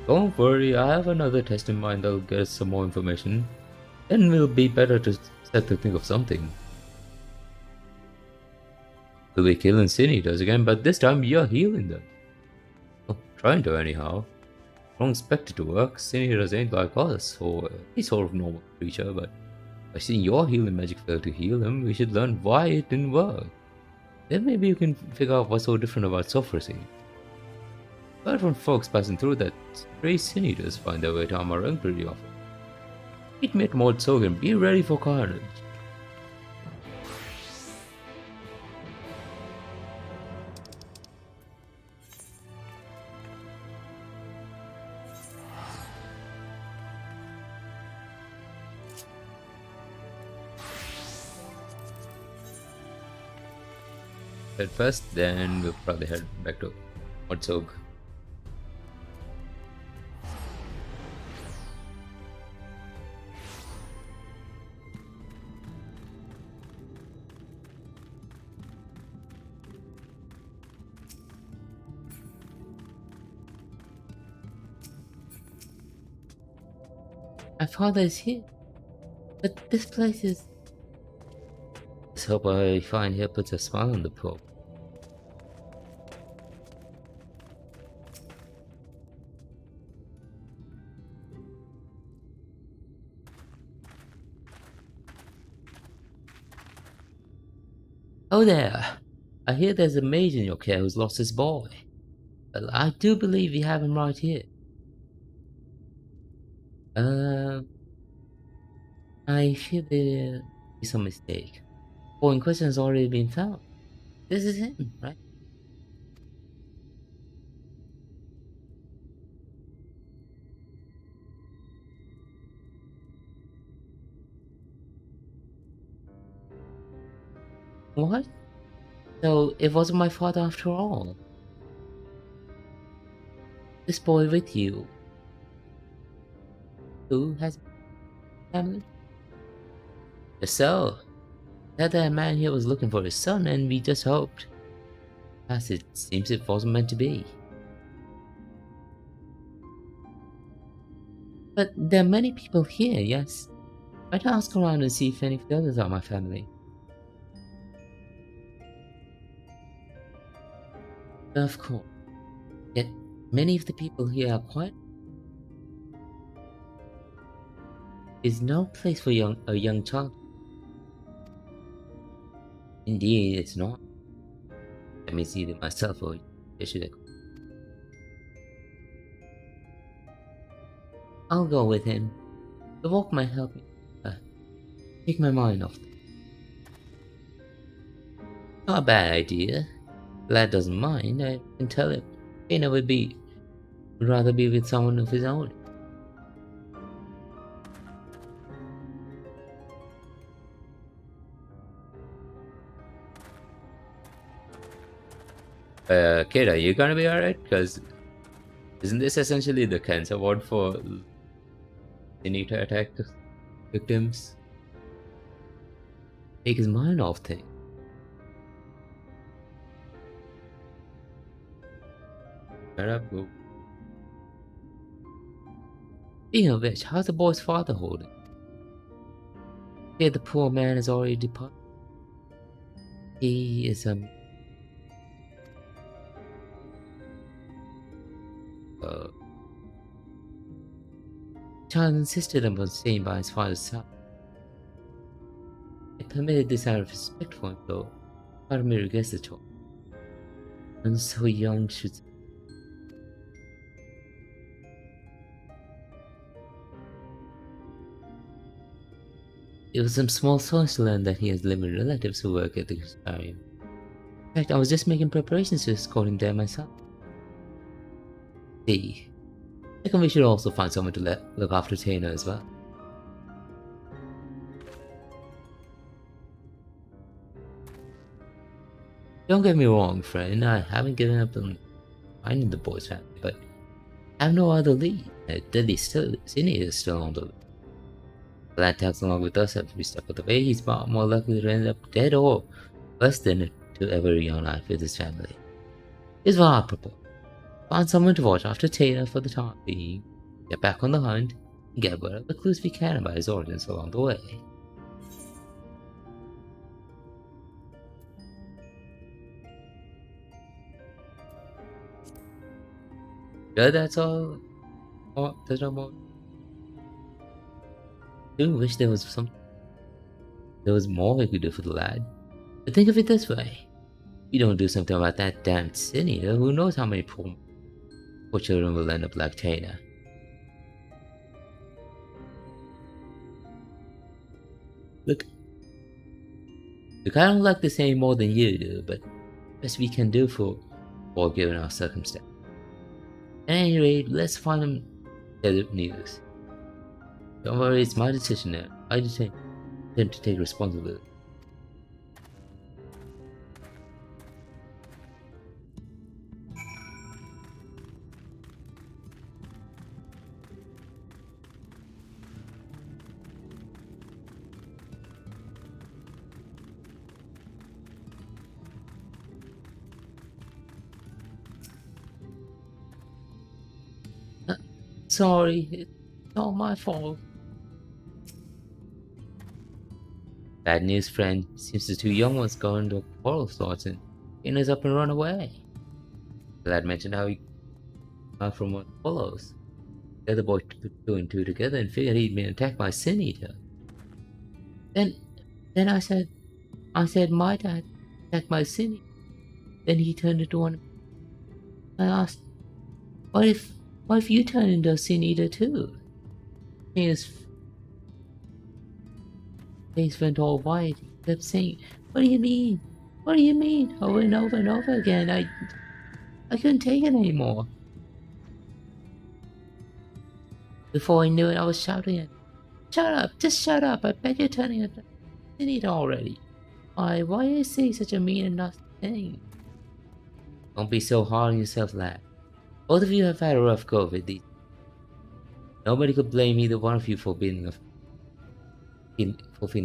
Don't worry, I have another test in mind that'll get us some more information. Then we'll be better to start to think of something. We'll be killing sin eaters again, but this time you're healing them. Oh, trying to anyhow. Don't expect it to work. Sin eaters ain't like us, or any sort of normal creature, but by seeing your healing magic fail to heal them, we should learn why it didn't work. Then maybe you can figure out what's so different about Sophrosy. But when folks passing through that, stray sin eaters find their way to our ring pretty often. Meet me at Mod Sogan, be ready for carnage. Head first, then we'll probably head back to Modsog. My father is here, but this place is... Let's hope I find here puts a smile on the poor. Oh there! I hear there's a mage in your care who's lost his boy. Well, I do believe you have him right here. I fear there is some mistake. Boy in question has already been found. This is him, right? What? So it wasn't my father after all. This boy with you, who has family? So, that man here was looking for his son, and we just hoped. As it seems it wasn't meant to be. But there are many people here, yes. I'd ask around and see if any of the others are my family. Of course. Yet many of the people here are quite... Is no place for a young child. Indeed, it's not. Let me see them myself, or should I? I'll go with him. The walk might help me take my mind off them. Not a bad idea. Lad doesn't mind. I can tell him. Kena would rather be with someone of his own. Kid, are you gonna be alright? Because isn't this essentially the cancer ward for any to attack victims? Take his mind off things. Shut up, go. Speaking of which, how's the boy's father holding? Yeah, the poor man is already departed. He is child insisted upon staying by his father's side. I permitted this out of respect for him, though part of me regrets the choice. And so young should. It was some small solace to learn that he has living relatives who work at the aquarium. In fact, I was just making preparations to escort him there myself. See, I reckon we should also find someone to look after Taylor as well. Don't get me wrong, friend, I haven't given up on finding the boy's family, but I have no other lead. Sydney is still on the loose. If that tags along with us every step of the way, he's more likely to end up dead or worse than to ever reunite with his family. Here's what I propose. Find someone to watch after Taylor for the time being, get back on the hunt, and get whatever clues we can about his origins along the way. Yeah, that's all. Oh, there's no more. I do wish there was more we could do for the lad. But think of it this way. If we don't do something about that damn city, who knows how many poor children will end up like Taylor. Look, I don't like this any more than you do, but best we can do for given our circumstance. At any rate, let's find him news. Don't worry, it's my decision now. I intend to take responsibility. Sorry, it's all my fault. Bad news, friend. Seems the two young ones got into a quarrel sorts and us up and run away. The lad mentioned how he got from what follows. The other boy put two and two together and figured he'd been attacked by Sin Eater. Then I said my dad attacked my Sin Eater. Then he turned into one. I asked, what if you turn into a Sin Eater too? His face went all white. He kept saying, "What do you mean? What do you mean?" Over and over and over again. I couldn't take it anymore. Before I knew it, I was shouting at him, "Shut up! Just shut up! I bet you're turning into a Sin Eater already. Why do you say such a mean and nasty thing?" Don't be so hard on yourself, lad. Both of you have had a rough go of it. Nobody could blame either one of you for feeling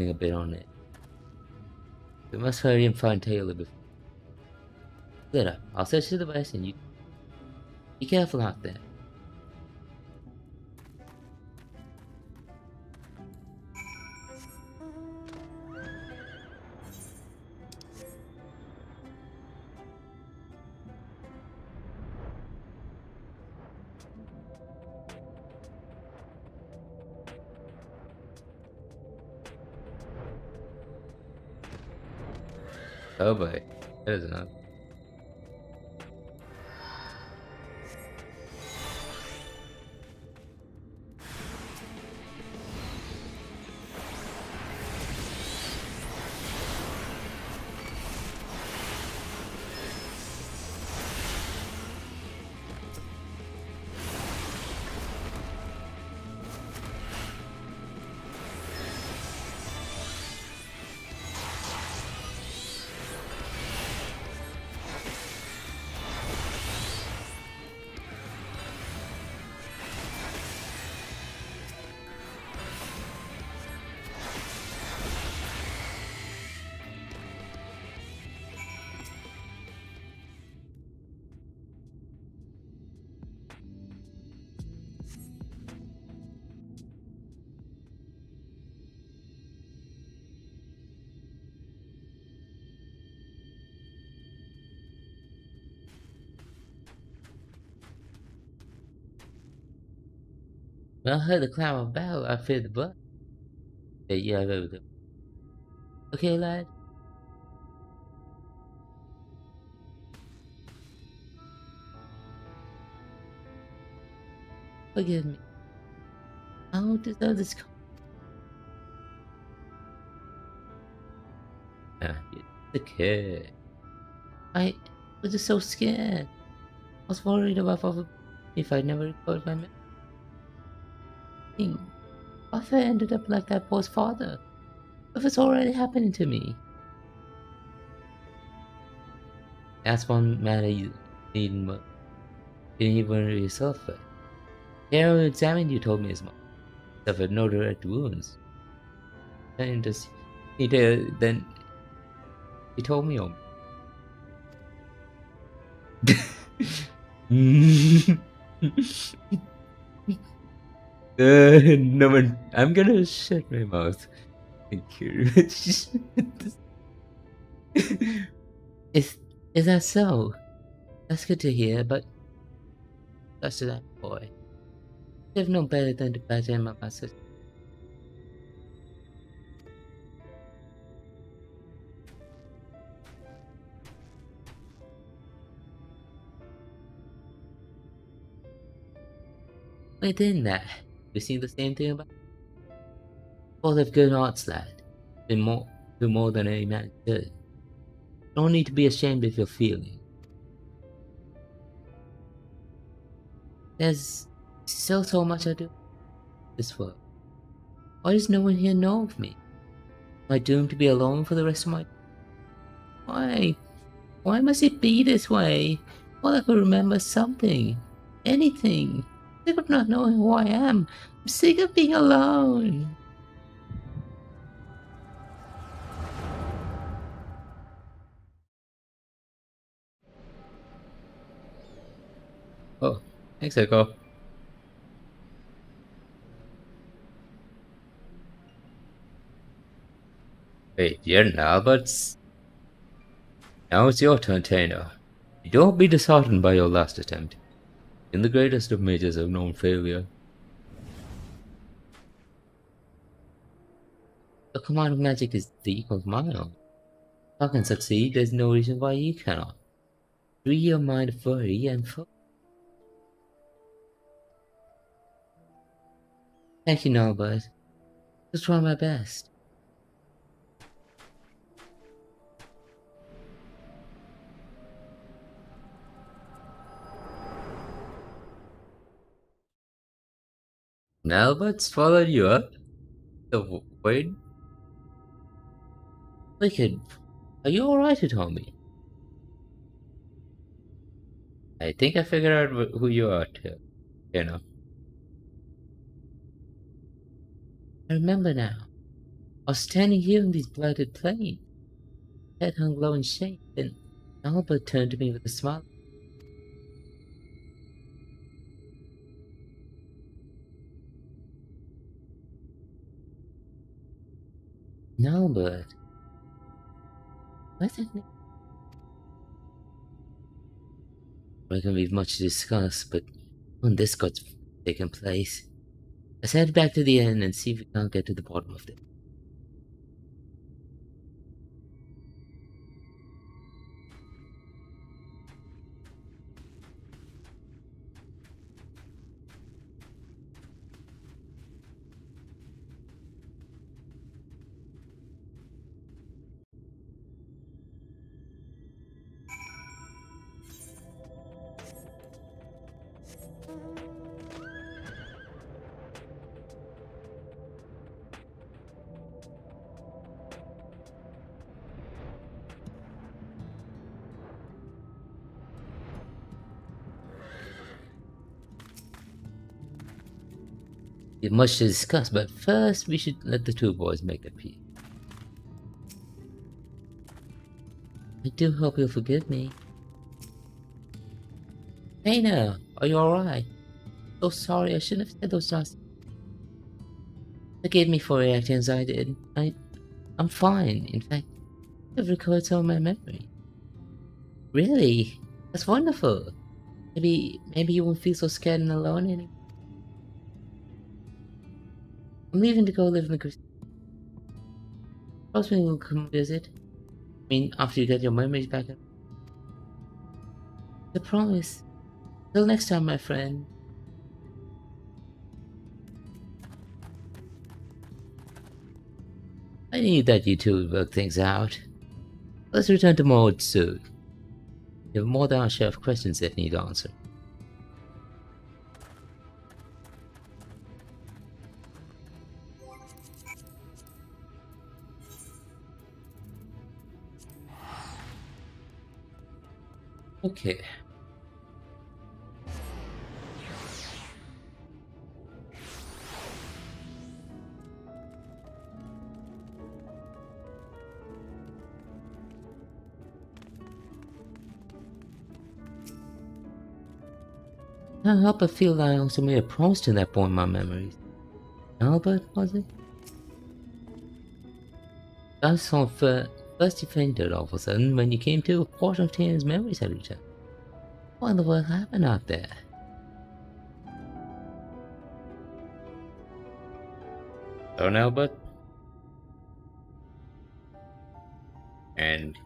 a bit on it. We must hurry and find Taylor before. Split up. I'll search to the west and you be careful out there. Oh boy, that is enough. When I heard the cloud of battle, I feared the blood. Yeah, everything. Okay, lad? Forgive me. I don't deserve this. You're the kid. I was just so scared. I was worried about if I never recovered my memory. Arthur ended up like that boy's father. If it's already happening to me. That's one matter you didn't even worry yourself with. Carol examined you told me as much. Suffered no direct wounds. Then then he told me all. No one. I'm gonna shut my mouth. Thank you. Is that so? That's good to hear, but that's to that boy. They've no better than to badger him up my sister. Within that, you see the same thing about both have good hearts, lad. Do more than any man could. Don't need to be ashamed of your feeling. There's still so much I do in this world. Why does no one here know of me? Am I doomed to be alone for the rest of my... Why? Why must it be this way? All I could remember is something. Anything. I'm sick of not knowing who I am. I'm sick of being alone. Oh, thanks, Echo. Wait, you're in Albert's? Now it's your turn, Tainer. Don't be disheartened by your last attempt. In the greatest of mages have known failure. The command of magic is the equal of my own. If I can succeed, there's no reason why you cannot. Free your mind of worry and focus. Thank you, Norbert. Just try my best. Nalbert's followed you up? Wait. Wicked, are you alright, Tommy? I think I figured out who you are, too. You know. I remember now. I was standing here in these blighted plains. Head hung low in shade, and Albert turned to me with a smile. Albert. What's that name? There can be much to discuss, but when this got taken place, let's head back to the inn and see if we can't get to the bottom of it. We have much to discuss, but first we should let the two boys make their peace. I do hope you'll forgive me. Hey now, are you alright? So sorry, I shouldn't have said those nasty. Forgive me for reacting as I did. I'm fine. In fact, I've recovered some of my memory. Really? That's wonderful. Maybe you won't feel so scared and alone anymore. I'm leaving to go live in the Crusade. Promise me you'll come visit. I mean, after you get your memories back. I promise. Till next time, my friend. I knew that you two would work things out. Let's return to mode soon. You have more than our share of questions that need answered. Okay. I can't help but feel that I also made a promise to that boy in my memories. Albert, was it? I saw first you fainted all of a sudden when you came to, a portion of Tina's memories had returned. What in the world happened out there? Don't Albert? And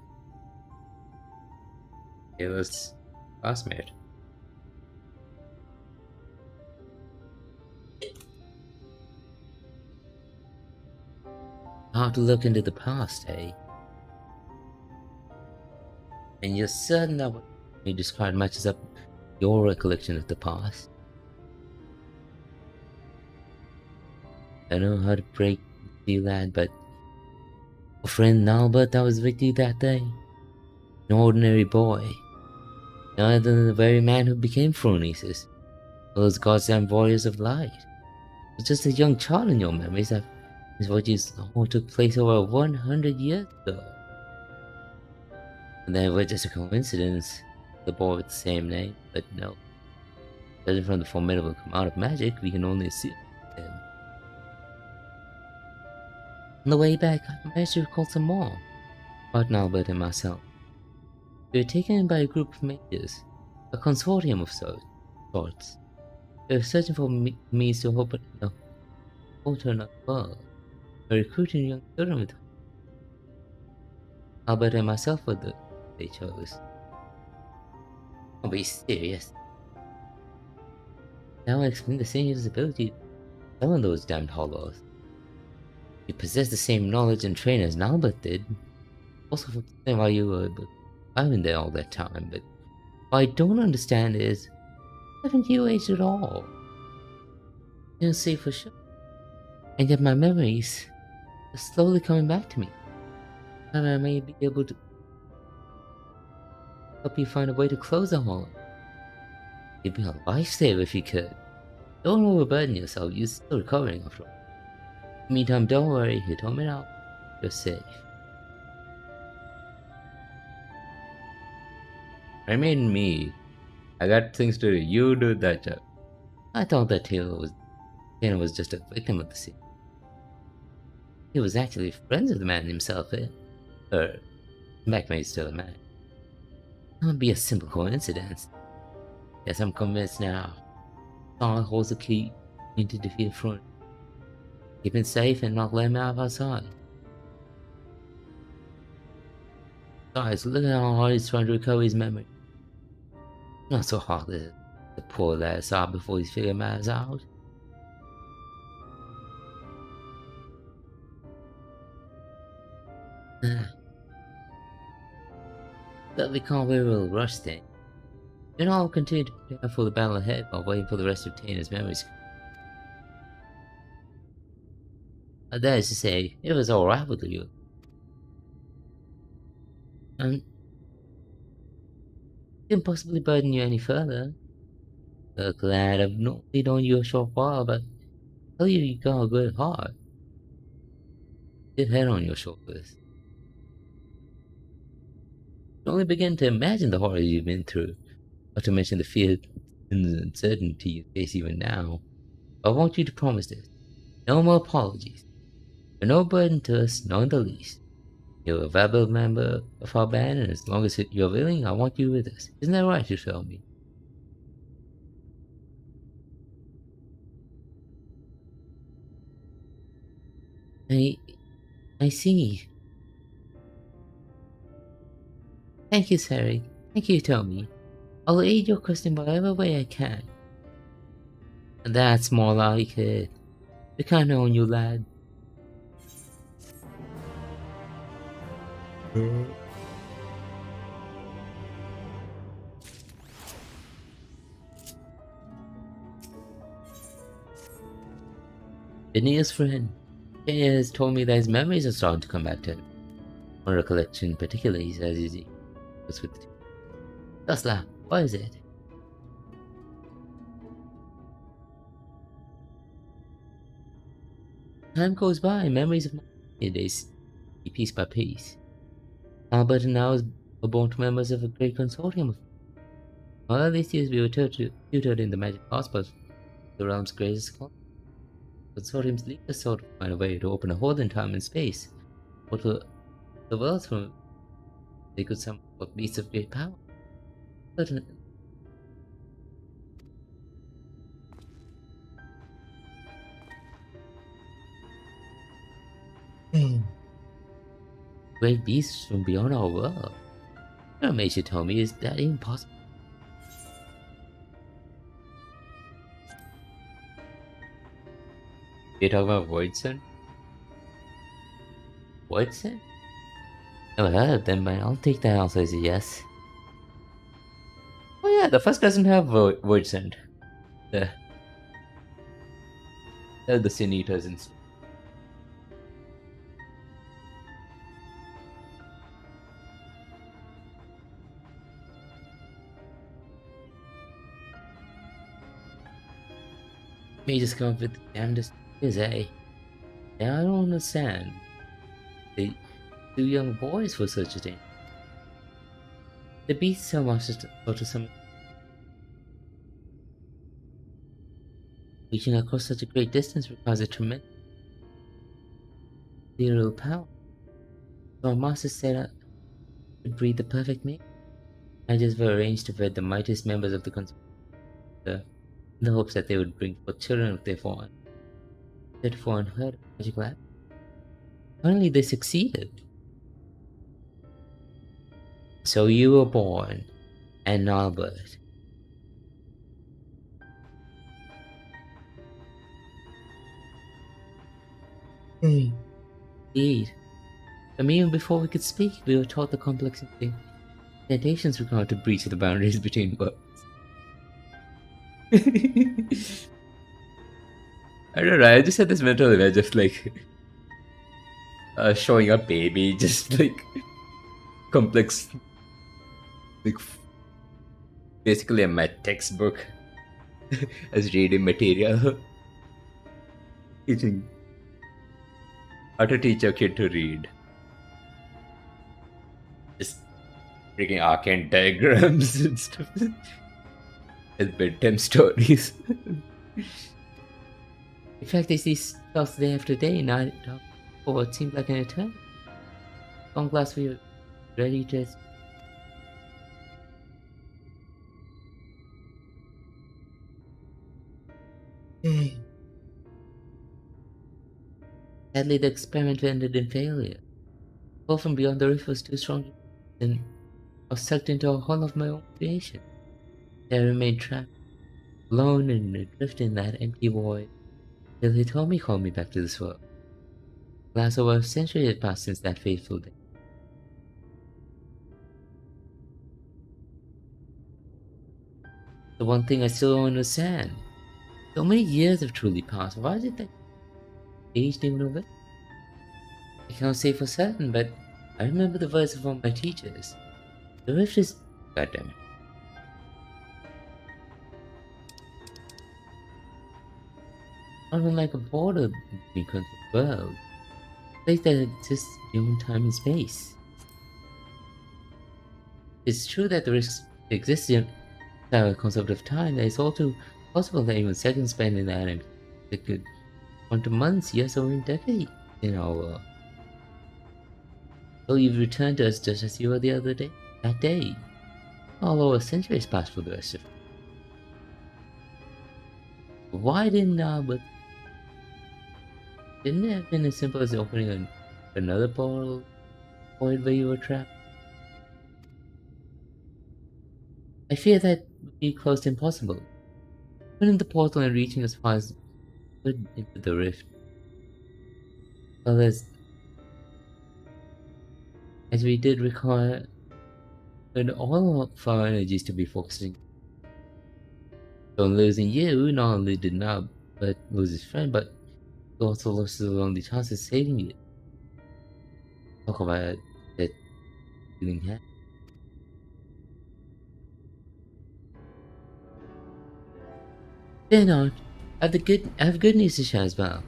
Kayla's classmate. Hard to look into the past, eh? And you're certain that what you described matches up your recollection of the past? I don't know how to break the lad, but a friend Albert that was with you that day, an ordinary boy, none other than the very man who became Phronesis, those goddamn warriors of light. It was just a young child in your memories. That is what you all took place over 100 years ago. And then it was just a coincidence, the boy with the same name, but no. Judging from the formidable amount of magic, we can only assume him. On the way back, I managed to recall some more about Albert and myself. We were taken in by a group of mages, a consortium of sorts. They were searching for means to open the alternate world. They were recruiting young children with Albert and myself were they chose. I'll be serious. Now I explain the singer's ability to summon those damned hollows. You possess the same knowledge and training as Albert did. Also, for the why you were I've been there all that time, but what I don't understand is, haven't you aged at all? You don't say for sure. And yet my memories are slowly coming back to me. And I may be able to help you find a way to close the hollow. You'd be a lifesaver if you could. Don't overburden yourself, you're still recovering after all. Meantime, don't worry, you told me now. You're safe. I mean me. I got things to do. You do that job. I thought that Taylor was just a victim of the scene. He was actually friends with the man himself, eh? Or, back when he's still a man. It would be a simple coincidence. Yes, I'm convinced now. Star holds the key into defeat the front. Keep him safe and not let him out of our sight. Guys, look at how hard he's trying to recover his memory. Not so hard as the poor lad saw before he figured matters out. But we can't very well rush things. We can all continue to prepare for the battle ahead while waiting for the rest of Tana's memories. That is to say, it was alright with you. Didn't possibly burden you any further. Glad I've not only known you a short while, but I tell you got a good heart. Good head on your shoulders. I can only begin to imagine the horrors you've been through, not to mention the fear and the uncertainty you face even now. I want you to promise this. No more apologies. You're no burden to us, not in the least. You're a valuable member of our band, and as long as you're willing, I want you with us. Isn't that right, you tell me? I see. Thank you, Sari. Thank you, Tommy. I'll aid your question whatever way I can. That's more like it. We can't own you, lad. Vinny's friend. He has told me that his memories are starting to come back to him. One recollection particularly, he says he was with the team. Tesla, what is it? Time goes by, memories of my days, piece by piece. Albert and I were born to members of a great consortium of all these years we were tutored in the magic hospitals, the realm's greatest school. Consortium's leaders sought to find a way to open a hole in time and space, or to the worlds from they could summon both beasts of great power. Great beasts from beyond our world. What makes you tell me is that even possible? You're talking about Voidson? Voidson? Never heard of them, but I'll take that also as a yes. Oh yeah, the first doesn't have Voidson. They're the Sin Eaters and stuff. May just come up with the damnedest is, eh? Yeah, I don't understand. They too young boys for such a thing. The beast so much to some reaching across such a great distance requires a tremendous ethereal power. So our master said I could breed the perfect mate. I just arranged to vet the mightiest members of the consortium in the hopes that they would bring forth children of their foreign. For unheard of magical act. Finally, they succeeded. So you were born, and Albert. Indeed. From even before we could speak, we were taught the complex incantations required to breach the boundaries between worlds. I don't know, I just had this mental image of like showing a baby, just like complex, like basically a math textbook as reading material. Teaching how to teach a kid to read. Just freaking arcane diagrams and stuff. As bedtime stories. In fact, they see stuff day after day, night for what seemed like an eternity. Long last we were ready to. Sadly, the experiment ended in failure. The pull from beyond the rift was too strong, and I was sucked into a hole of my own creation. There I remained trapped, alone and adrift in that empty void, till he told me called me back to this world. Last over a century had passed since that fateful day. The one thing I still don't understand. So many years have truly passed. Why did that aged even over? I cannot say for certain, but I remember the words of one of my teachers. The rift is goddamn it. Not unlike a border between the world. A place that exists beyond time and space. It's true that the risk exists in the concept of time. It's also possible that even seconds spent in that it could want to months, years, or even decades in our world. So you've returned to us just as you were the other day. That day. Although a century has passed for the rest of it. Why didn't Albert Didn't it have been as simple as opening another portal point where you were trapped? I fear that would be close to impossible. Opening the portal and reaching as far as could into the rift. Well, as we did require all of our energies to be focusing on losing you, not only did not but lose his friend, but he also lost his only chance of saving you. Talk about that feeling happy. Then on, I have good news to share as well.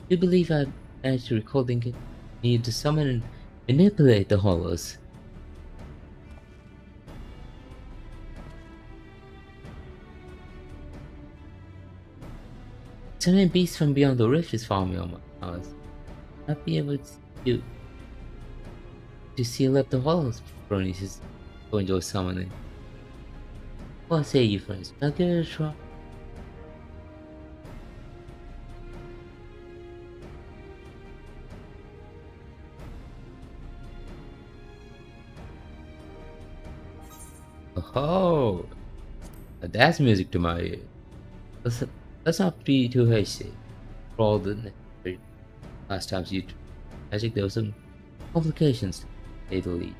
I do believe I managed to recall the need to summon and manipulate the hollows. Summoning beasts from beyond the rift is far beyond my powers. Not be able to seal up the hollows for Prometheus to enjoy summoning. What say you friends? I'll give it a try. Oh, that's music to my ear. Let's, let's not be too hasty. For all the necessary last times you tried magic, there were some complications to say the least.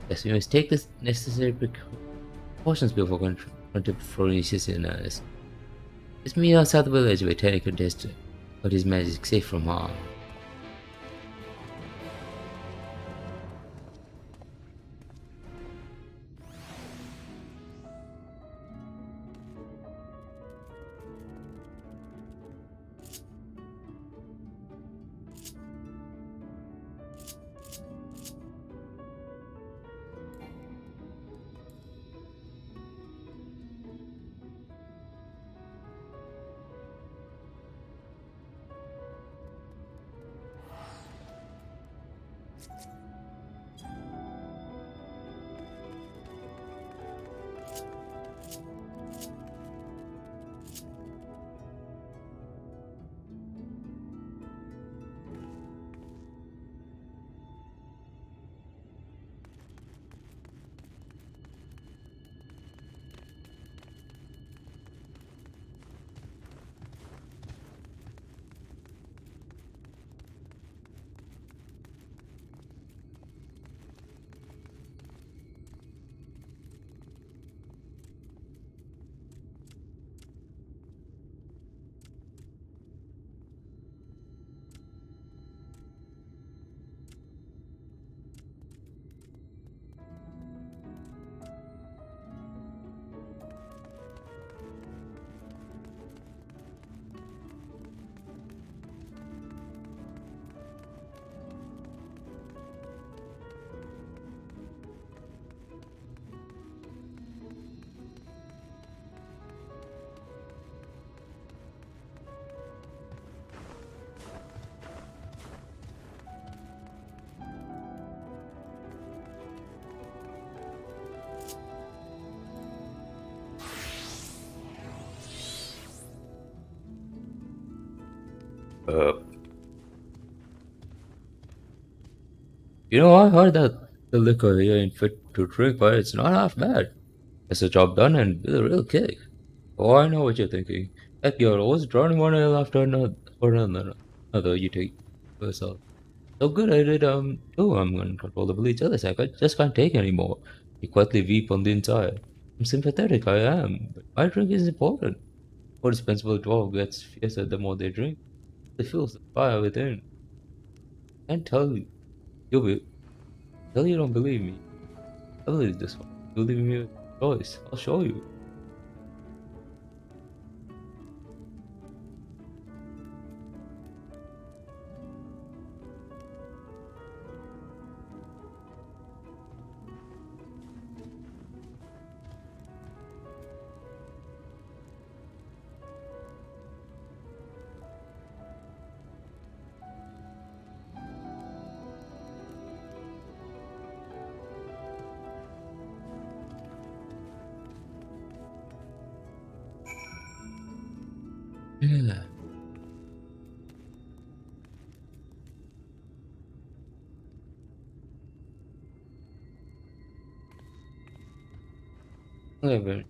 Yes, we must take the necessary precautions before confronting Prometheus in earnest. Let's meet outside the village where Tenny could test but his magic safe from harm. Uh, I heard that the liquor here ain't fit to drink, but it's not half bad. It's a job done and with a real kick. Oh, I know what you're thinking. That girl always drowning one ale after another you take yourself. So good at it, too, I'm uncontrollably jealous. I just can't take anymore. You quietly weep on the inside. I'm sympathetic, I am, but my drink is important. More dispensable dwarf gets fiercer the more they drink. It fuels the fire within. Can't tell you. Tell you don't believe me. I'll leave this one. You leave me with a choice. I'll show you. However,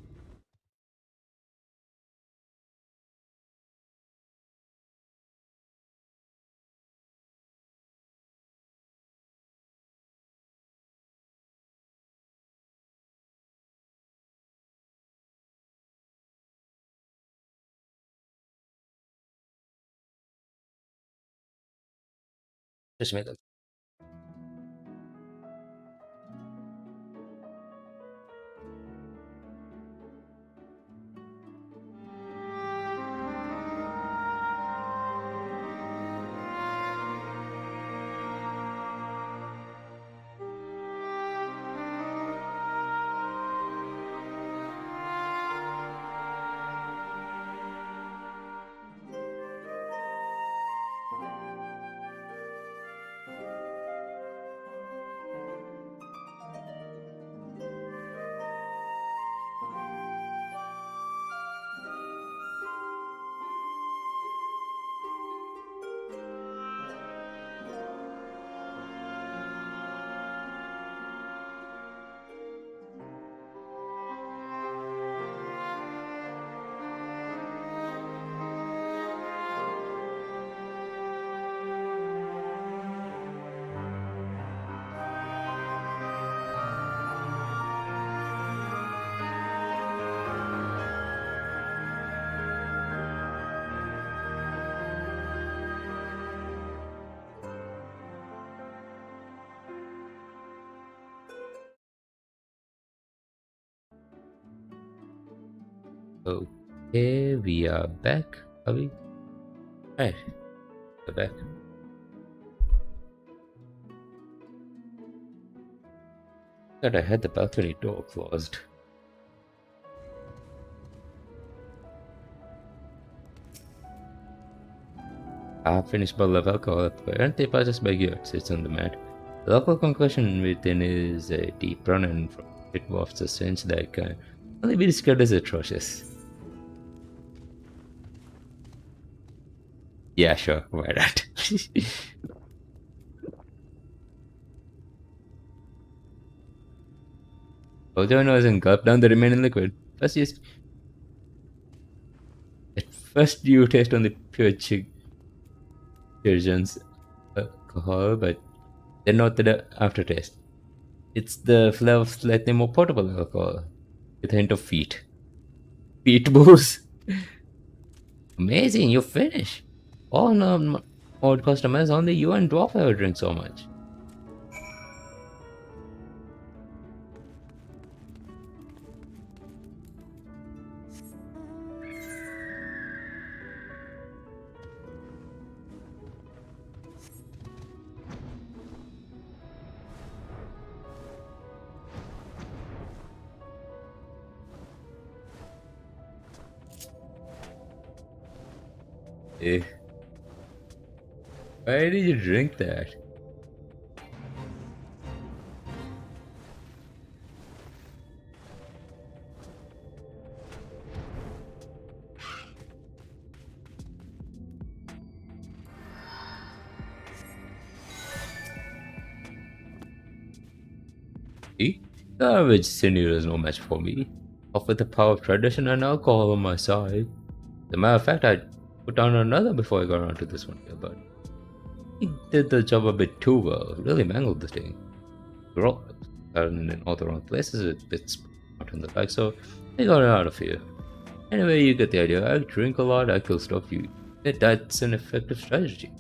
just make a Okay, we are back. Are we? Right, we're back. God, I had the balcony door closed. I finished bottle of alcohol at the apparently passes by you. Sits on the mat. The local concussion within is a deep brown and from it wafts a stench that can only be described as atrocious. Yeah, sure, why not? Hold your nose and gulp down the remaining liquid. At first you taste only pure Kirjan's alcohol, but then note the aftertaste. It's the flavor of slightly more portable alcohol, with a hint of feet. Feet booze. Amazing, you finish. Oh no, mode customers, only you and Dwarf ever drink so much. Eh. Why did you drink that? See? The average senior is no match for me. Off with the power of tradition and alcohol on my side. As a matter of fact, I put down another before I got onto this one here, but he did the job a bit too well. Really mangled the thing. And in all the wrong places, it bits out in the back, so I got it out of here. Anyway, you get the idea. I drink a lot, I kill stuff, that's an effective strategy.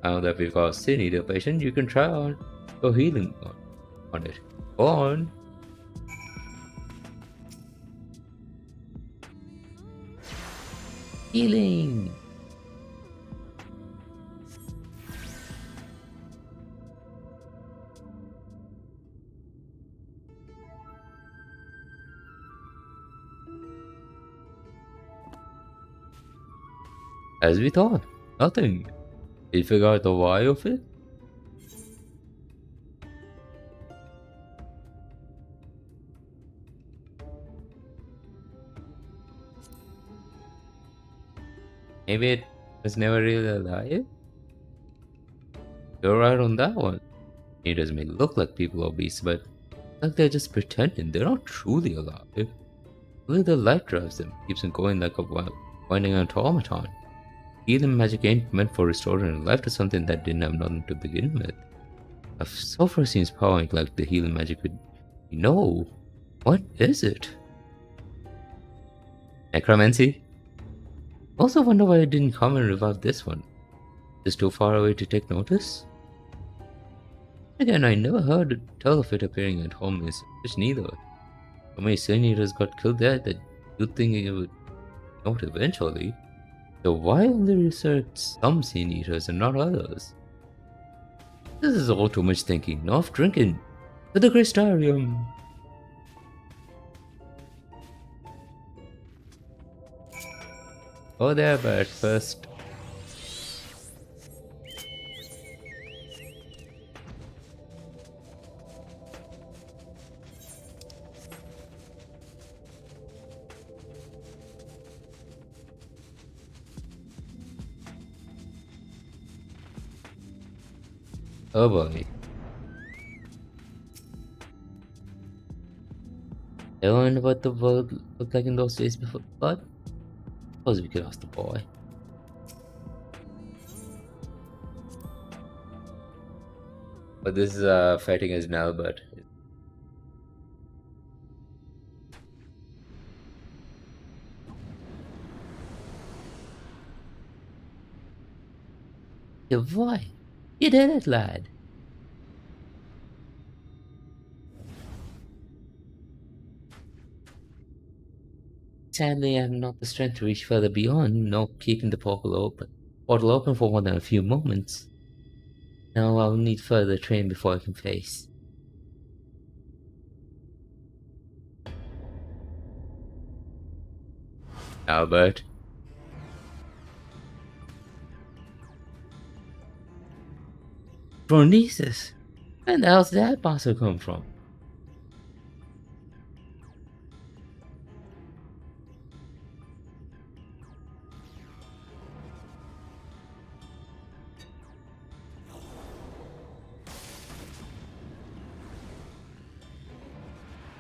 Now that we've got Sydney, the patient, you can try on your healing on it. Go on. Healing! As we thought, nothing. You figure out the why of it? Maybe it was never really alive? You're right on that one. Eaters may look like people or beasts, but like they're just pretending. They're not truly alive. Only the light drives them, keeps them going like a winding automaton. Healing magic ain't meant for restoring life to something that didn't have nothing to begin with. A sulfur seems powering like the healing magic would. No. What is it? Necromancy? Also wonder why it didn't come and revive this one. Just too far away to take notice? Again, I never heard tell of it appearing at home is fish neither. So many sin eaters got killed there that you'd think it would not eventually. So why only research some sin eaters and not others? This is all too much thinking. Enough drinking. To the Crystarium. Oh there, but first. Oh boy. I learned what the world looked like in those days before the flood. Suppose we could ask the boy. But this is fighting as an Albert. Your boy. You did it, lad. Sadly, I have not the strength to reach further beyond, nor keeping the portal open for more than a few moments. Now I'll need further training before I can face. Albert. Phronesis? Where the hell's that bastard come from?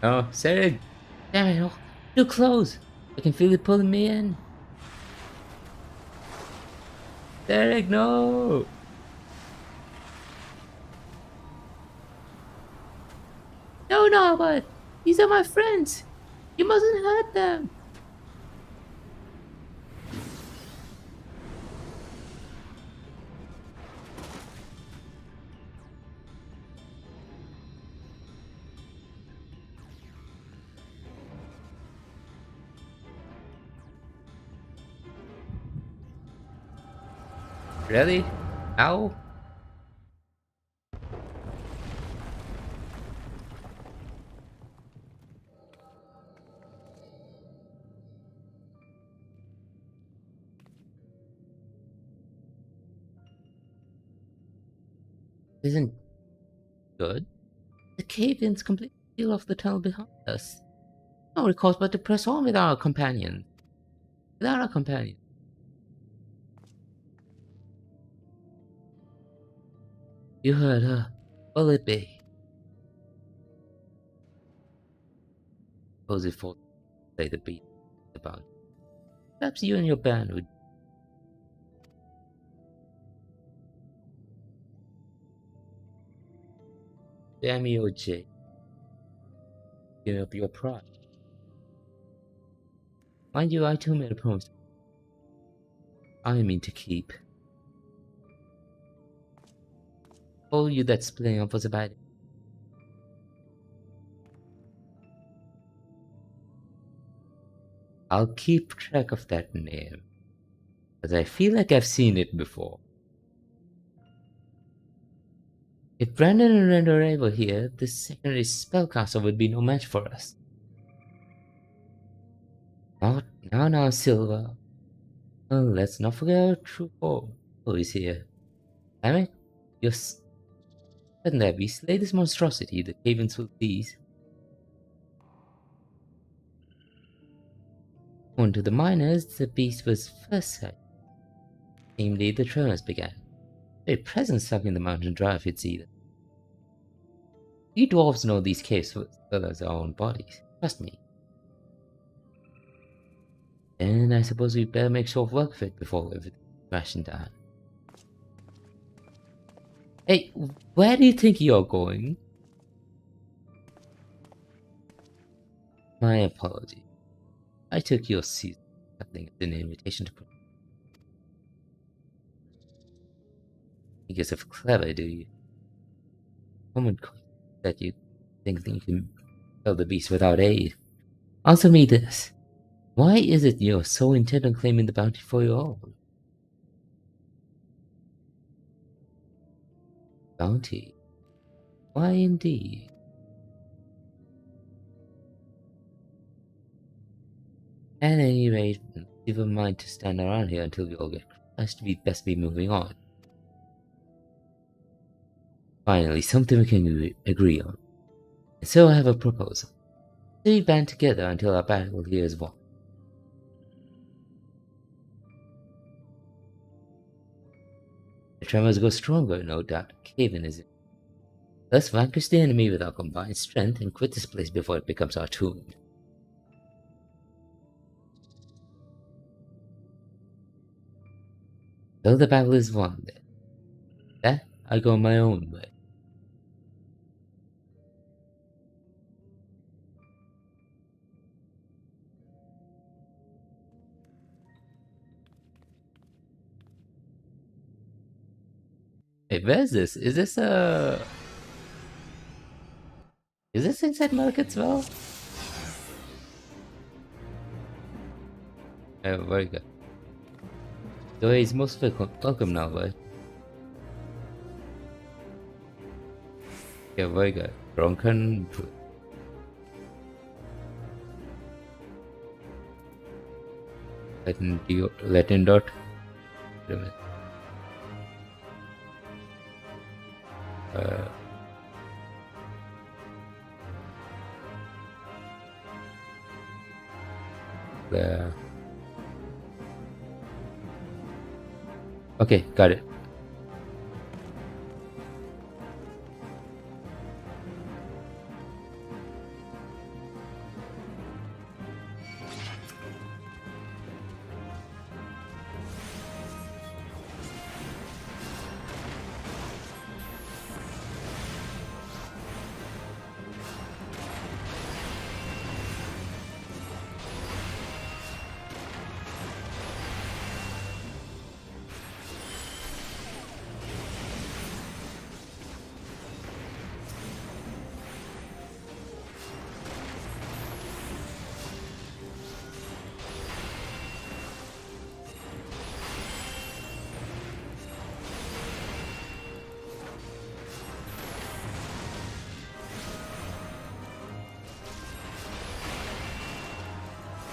Oh, Cedric! Damn it, oh, too close! I can feel it pulling me in. Cedric, no! No, no, but these are my friends! You mustn't hurt them! Really? Ow? Isn't good? The cave-ins completely seal off the tunnel behind us. No recourse but to press on without our companion. Without our companion. You heard her. What'll it be? Suppose it falls say the beat about it. Perhaps you and your band would. Damn you, Jay. Give up your pride. Mind you, I too made a promise. I mean to keep. Told you that splitting up was a bad. I'll keep track of that name, as I feel like I've seen it before. If Brandon and Render were here, this secondary spellcaster would be no match for us. Now, Silver. Well, let's not forget our true foe. Who is here? Damn it, you're certain that we slay this monstrosity, the cave-ins will please. According to the miners, the beast was first sight Namely, the tremors began. Their presence stuck in the mountain dry if it's either. You dwarves know these caves as well as our own bodies. Trust me. And I suppose we better make short work of it before everything crashing down. Hey, where do you think you're going? My apology. I took your seat something as an invitation to put. You guess if clever, do you? Woman that you think that you can kill the beast without aid. Answer me this. Why is it you're so intent on claiming the bounty for your own? Bounty? Why indeed? At any rate, leave a mind to stand around here until we all get crushed. We'd best be moving on. Finally, something we can agree on. And so I have a proposal. We band together until our battle here is won. The tremors go stronger, no doubt. Cave-in is in. Let's vanquish the enemy with our combined strength and quit this place before it becomes our tomb. So the battle is won then. That I go my own way. Hey, where's this? Is this inside Marketsville? Oh, very good. So he's most welcome now, right? Yeah, very good. Drunken. Latin dot. Wait a minute. There. Okay, got it.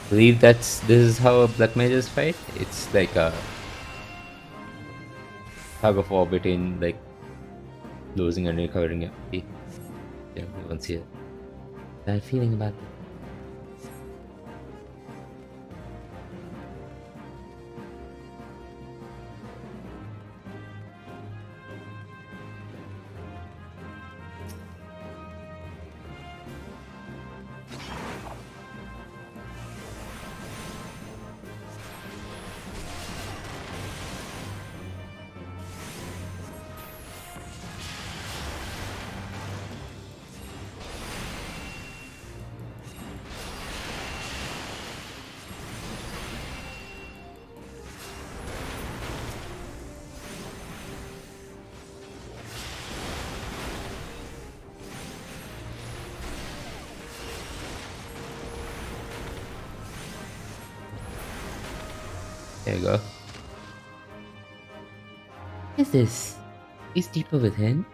I believe this is how black mages fight. It's like a tug of war between like losing and recovering MP. Yeah, everyone's here. Bad feeling about that. There you go. What is this? He's deeper within?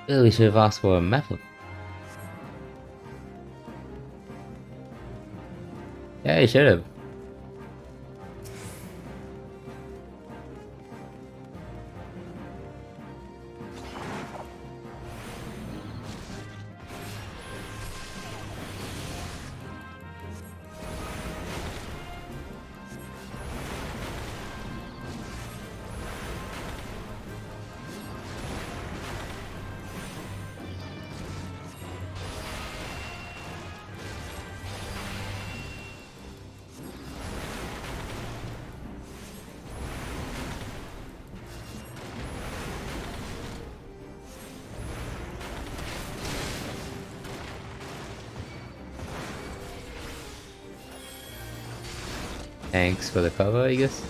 Really should have asked for a map of. Yeah, you should have. Thanks for the cover, I guess.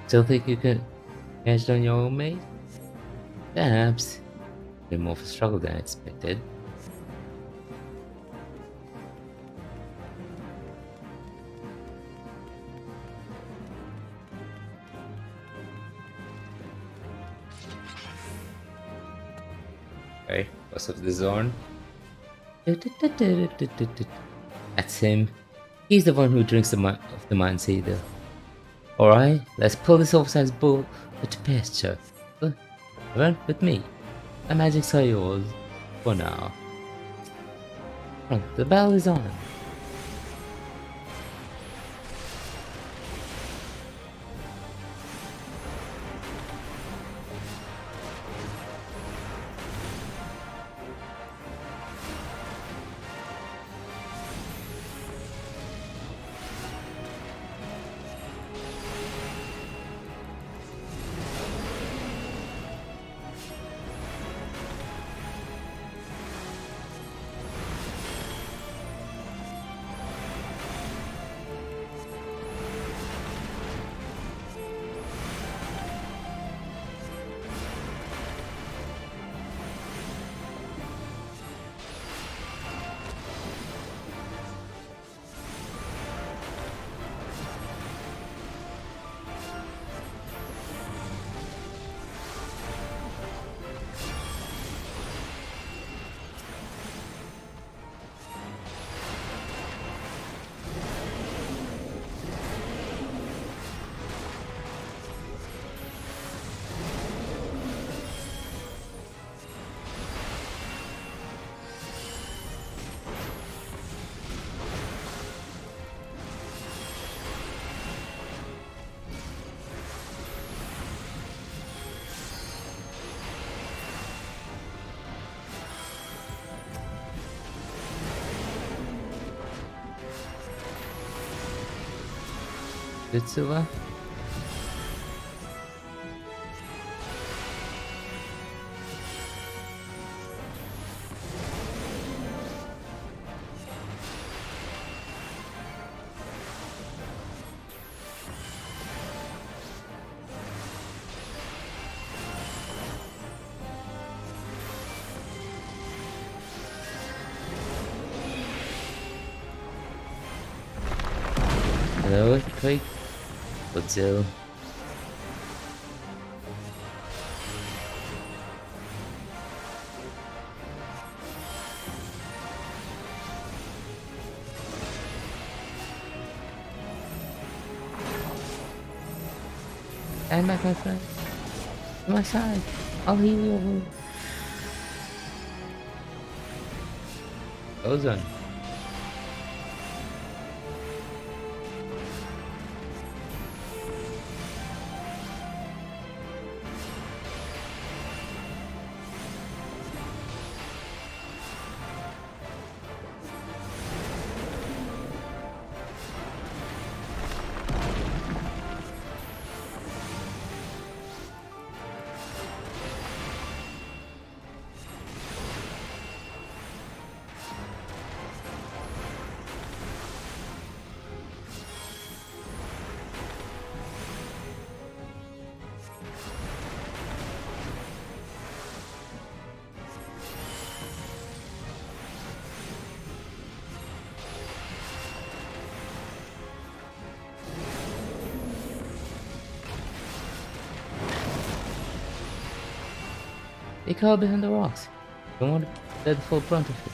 Still think you can catch it on your own, mate? Perhaps. A bit more of a struggle than I expected. Okay, what's of the zone? That's him. He's the one who drinks of the mind seeder. Alright, let's pull this oversized bull to pasture. Run with me. My magic's all yours. For now. Oh, the bell is on. Silver. Hello, earthquake. Godzilla. Stand back, my friend. To my side. I'll heal you. Ozone. They cover behind the rocks. Don't want to bear the full brunt of it.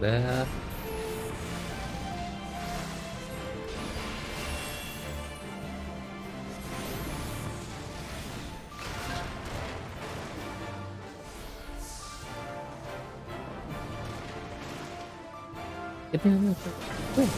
Where? Get me on the quick.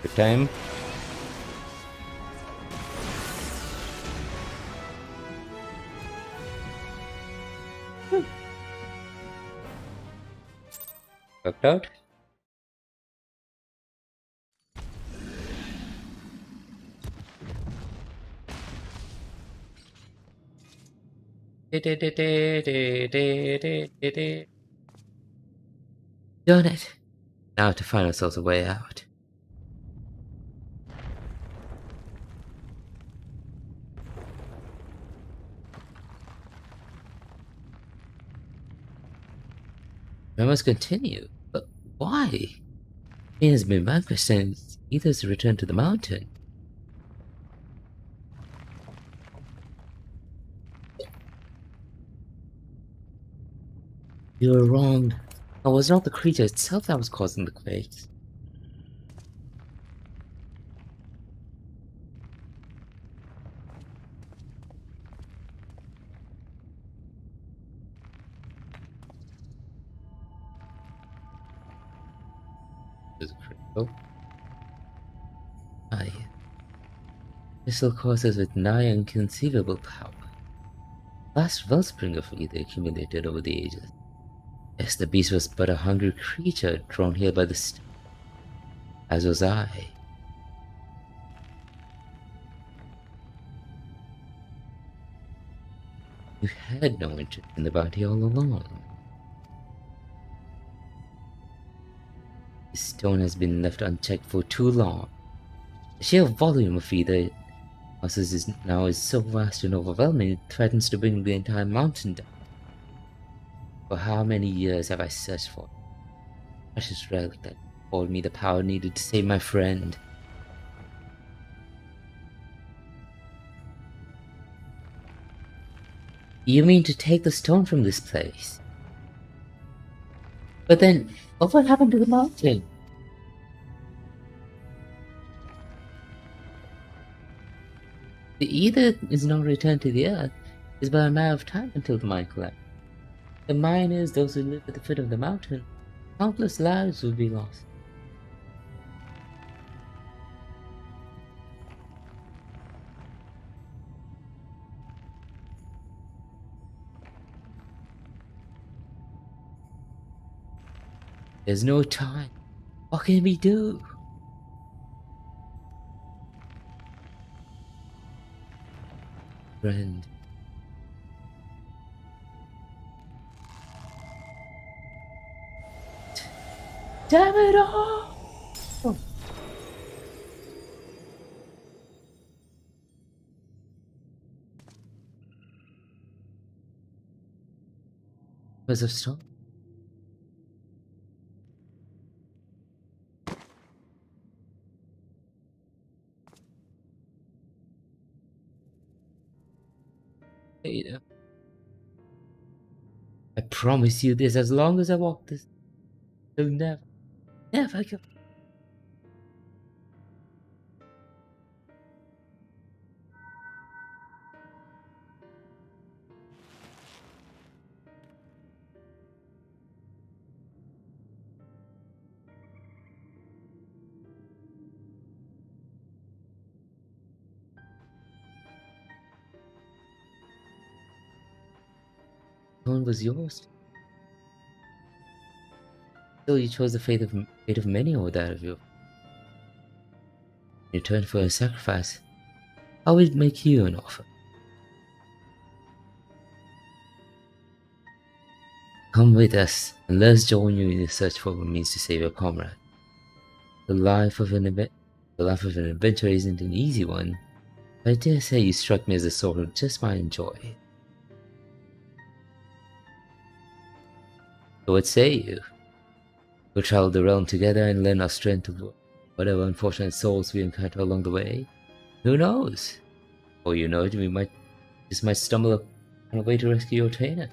Good time. Worked out. Done it. Now to find ourselves a way out. I must continue. But why? It has been vanquished since Ether's returned to the mountain. You were wrong. It was not the creature itself that was causing the quakes. It was critical. Aye. Crystal causes with nigh inconceivable power. Vast wellspring of ether accumulated over the ages. Yes, the beast was but a hungry creature drawn here by the as was I. You had no interest in the bounty all along. This stone has been left unchecked for too long. The sheer volume of ether houses is so vast and overwhelming it threatens to bring the entire mountain down. For how many years have I searched for a precious relic that afforded me the power needed to save my friend? You mean to take the stone from this place? But then, what happened to the mountain? The ether is not returned to the earth. It's but a matter of time until the mine collapses. The miners, those who live at the foot of the mountain, countless lives will be lost. There's no time. What can we do? Friend. Damn it all! Oh. Because of storm. Hey, I promise you this, as long as I walk this, I'll never go. One was yours. Still, you chose the fate of many over that of you. In return for a sacrifice, I will make you an offer. Come with us, and let's join you in the search for what it means to save your comrade. The life of an adventurer isn't an easy one, but I dare say you struck me as a sort who just might enjoy it. So what say you? We'll travel the realm together and lend our strength to whatever unfortunate souls we encounter along the way. Who knows? Or you know it, we might stumble upon a way to rescue your trainer.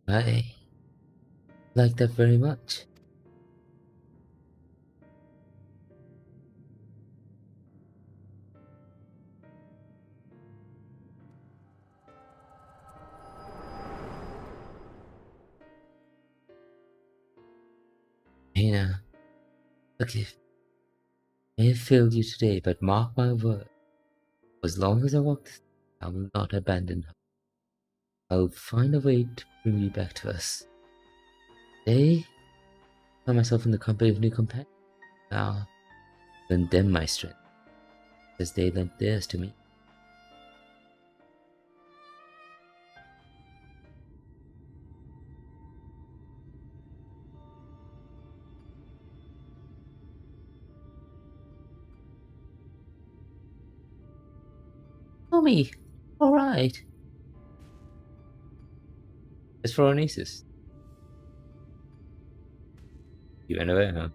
I like that very much. Trainer, forgive me. I have failed you today, but mark my word. As long as I walk this path, I will not abandon her. I'll find a way to bring you back to us. Today, I find myself in the company of new companions. Now, lend them my strength, as they lent theirs to me. Tommy, alright. It's for Onesis. You went away, huh?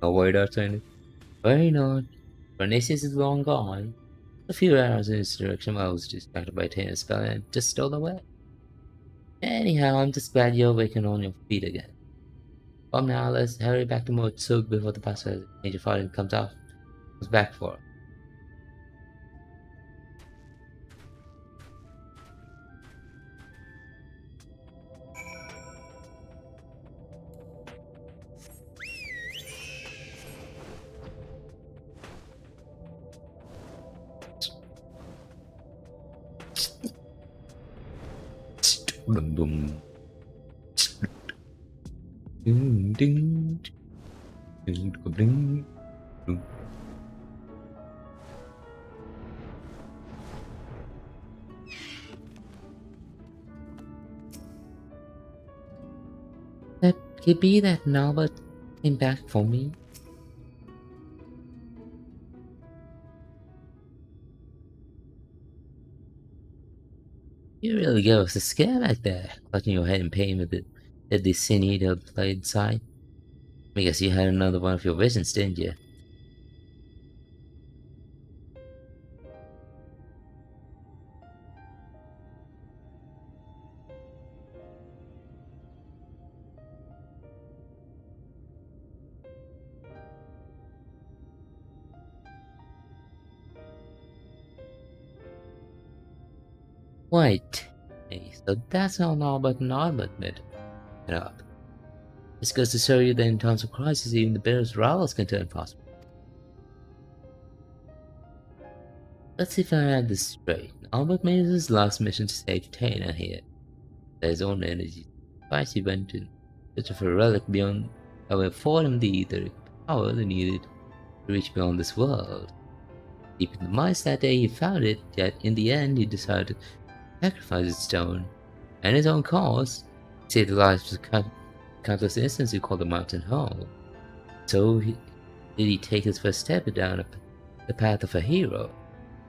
No word outside it? Worry not. Onesis is long gone. A few arrows in his direction while I was distracted by Tana's spell and just stole away. Anyhow, I'm just glad you're awake and on your feet again. Come now, let's hurry back to Motsug before the pastor Major Fighting comes back for us. Boom boom. Ding ding. Ding ding ding. That could be that Norbert came back for me. You really gave us a scare back there, clutching your head in pain with the deadly sin eater blade inside. I guess you had another one of your visions, didn't you? Wait. Hey, so that's how Norbert made it up. This goes to show you that in times of crisis, even the bitterest rivals can turn possible. Let's see if I have this straight. Albert made his last mission to save Tana here. That his own energy. Twice he went in search of a relic beyond that would afford him the etheric power they needed to reach beyond this world. Deep in the mines that day he found it, yet in the end he decided to sacrifice its stone and his own cause to save the lives of countless instances who called the mountain home. So did he take his first step down the path of a hero,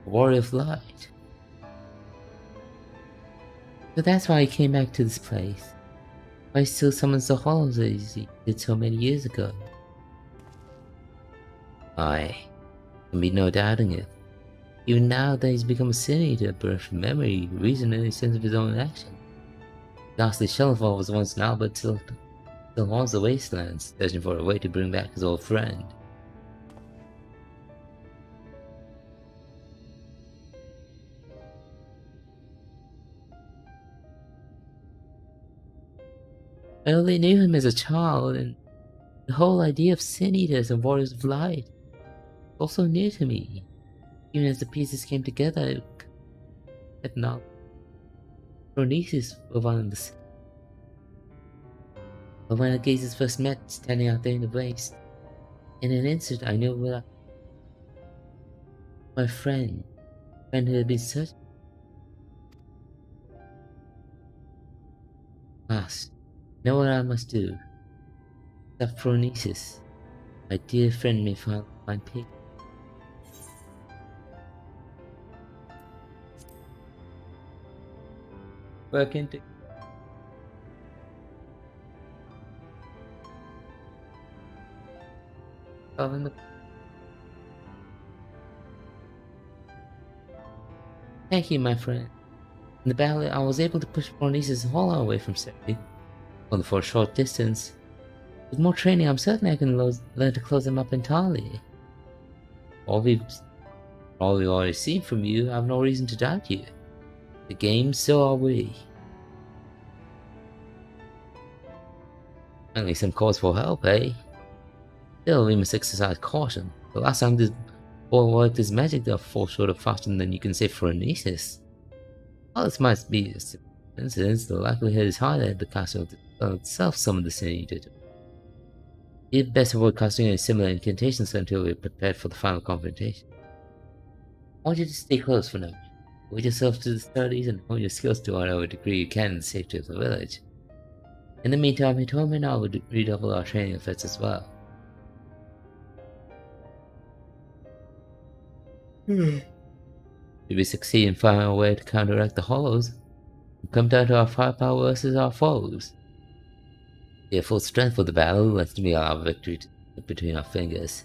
a warrior of light. So that's why he came back to this place. Why he still summons the hollows as he did so many years ago. Aye, can be no doubting it. Even now that he's become a sin eater, bereft of memory, reason, and a sense of his own action. Ghastly Shellfall was once now, but still haunts the wastelands, searching for a way to bring back his old friend. I only knew him as a child, and the whole idea of sin eaters and warriors of light was also new to me. Even as the pieces came together, I had not. Phronesis were one of the. But when our gazes first met, standing out there in the waste, in an instant I knew what my friend who had been searching. Must know what I must do. Stop Phronesis. My dear friend may find peace. Work into solving the. Thank you, my friend. In the battle, I was able to push Phronesis Hollow away from Seti, only for a short distance. With more training, I'm certain I can learn to close them up entirely. All we've already seen from you, I have no reason to doubt you. The game, so are we. Only some cause for help, eh? Still, we must exercise caution. The last time this boy worked his magic, they'll fall short of faster than you can say Phronesis. While this might be a simple coincidence, the likelihood is high that the castle itself summoned the Senator. You'd best avoid casting any similar incantations until we're prepared for the final confrontation. I want you to stay close for now. Commit yourself to the studies and hone your skills to whatever degree you can in the safety of the village. In the meantime, at home and I will redouble our training efforts as well. If we succeed in finding a way to counteract the hollows, we'll come down to our firepower versus our foes. We have full strength for the battle, lest we allow victory to slip between our fingers.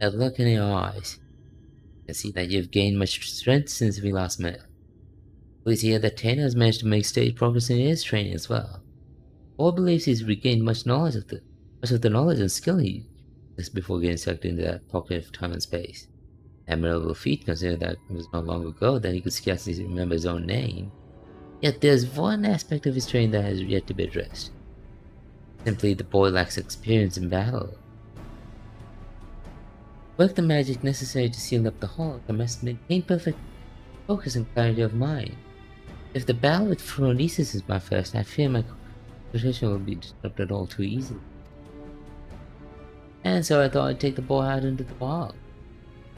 At look in your eyes, I can see that you've gained much strength since we last met. Please hear that Tana has managed to make steady progress in his training as well. Paul believes he's regained much of the knowledge and skill he just before getting sucked into that pocket of time and space. Admirable feat considering that it was not long ago that he could scarcely remember his own name. Yet there's one aspect of his training that has yet to be addressed. Simply, the boy lacks experience in battle. Work the magic necessary to seal up the hall and must maintain perfect focus and clarity of mind. If the battle with Phronesis is my first, I fear my concentration will be disrupted all too easily. And so I thought I'd take the boy out into the wild.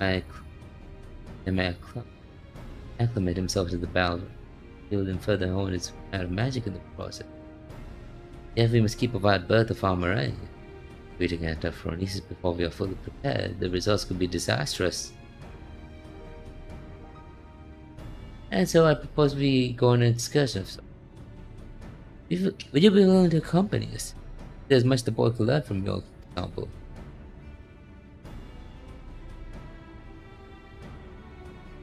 He may acclimate himself to the battle, build and further hone his kind of magic in the process. Yet we must keep a wide berth of armor ready. If we can attack Phronesis before we are fully prepared, the results could be disastrous. And so I propose we go on an excursion of some. Would you be willing to accompany us? There's much the boy could learn from your example.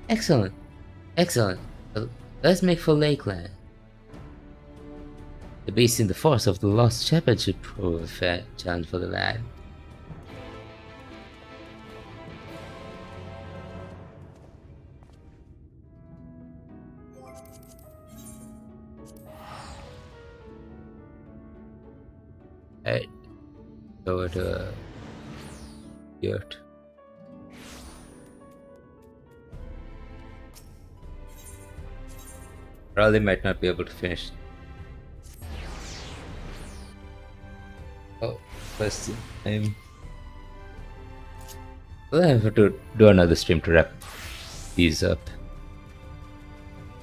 Excellent. Excellent. Let's make for Lakeland. The beast in the forest of the lost shepherd should prove a fair challenge for the lad. Hey, over to yurt. Probably might not be able to finish. Oh, first time. Well, I have to do another stream to wrap these up.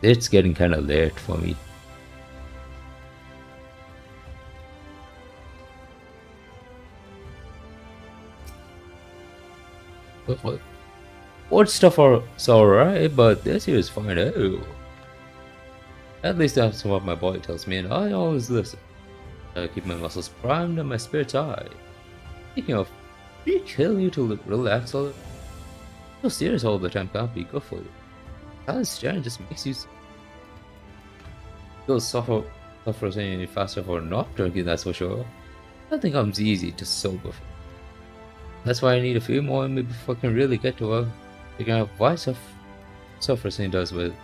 It's getting kind of late for me. What stuff are alright, but this here is fine. Oh. At least that's what my body tells me, and I always listen. I keep my muscles primed and my spirits high. Speaking of, did you kill you to relax all the time? So serious all the time can't be good for you. Silent staring just makes you feel suffer suffer any faster for not drinking, that's for sure. Nothing comes easy to sober. That's why I need a few more before I can really get to figuring out why suffering does what it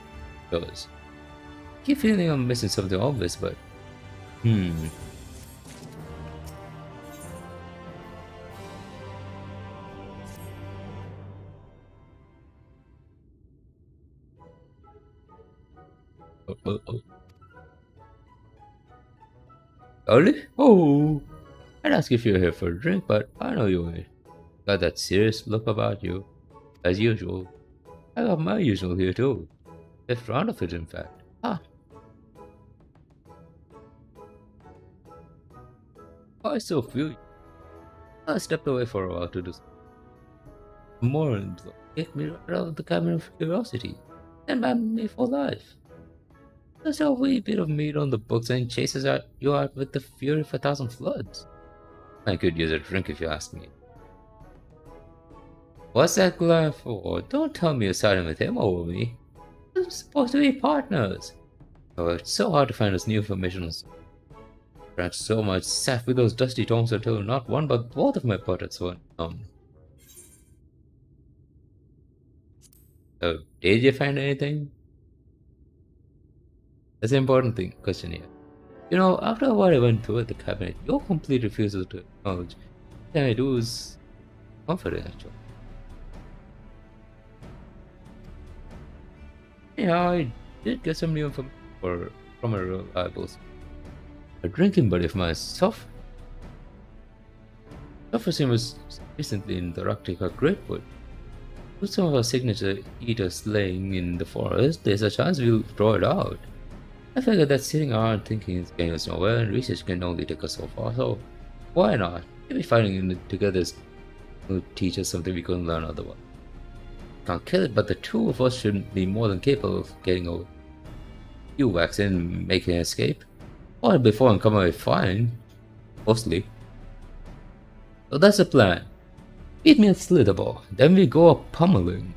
does. I keep feeling I'm missing something obvious, but oh. Early? Oh, I'd ask if you're here for a drink, but I know you ain't. Got that serious look about you, as usual. I got my usual here too. Fifth round of it, in fact. Ah. I still feel you. I stepped away for a while to do more and kicked me right out of the cabin of curiosity, and banned me for life. Just a wee bit of meat on the books and chases you out with the fury of 1,000 floods. I could use a drink if you ask me. What's that glare for? Don't tell me you're siding with him over me. We're supposed to be partners. Oh, it's so hard to find this new information. Drank so much, sat with those dusty tongues until not one but both of my buttocks were numb. So, did you find anything? That's the important question here. You know, after what I went through at the cabinet, your complete refusal to acknowledge that I do is comforting, actually. Yeah, I did get some new information from a reliable a drinking buddy of mine. Suffer was recently in the Raktika Greatwood. With some of our signature eaters laying in the forest, there's a chance we'll draw it out. I figured that sitting around thinking is getting us nowhere, and research can only take us so far, so why not? Maybe fighting it together will teach us something we couldn't learn otherwise. Can't kill it, but the two of us should be more than capable of getting over. You wax in, making an escape, or before and come away fine, mostly. So that's the plan. Beat me at Slitterball, then we go up pummeling.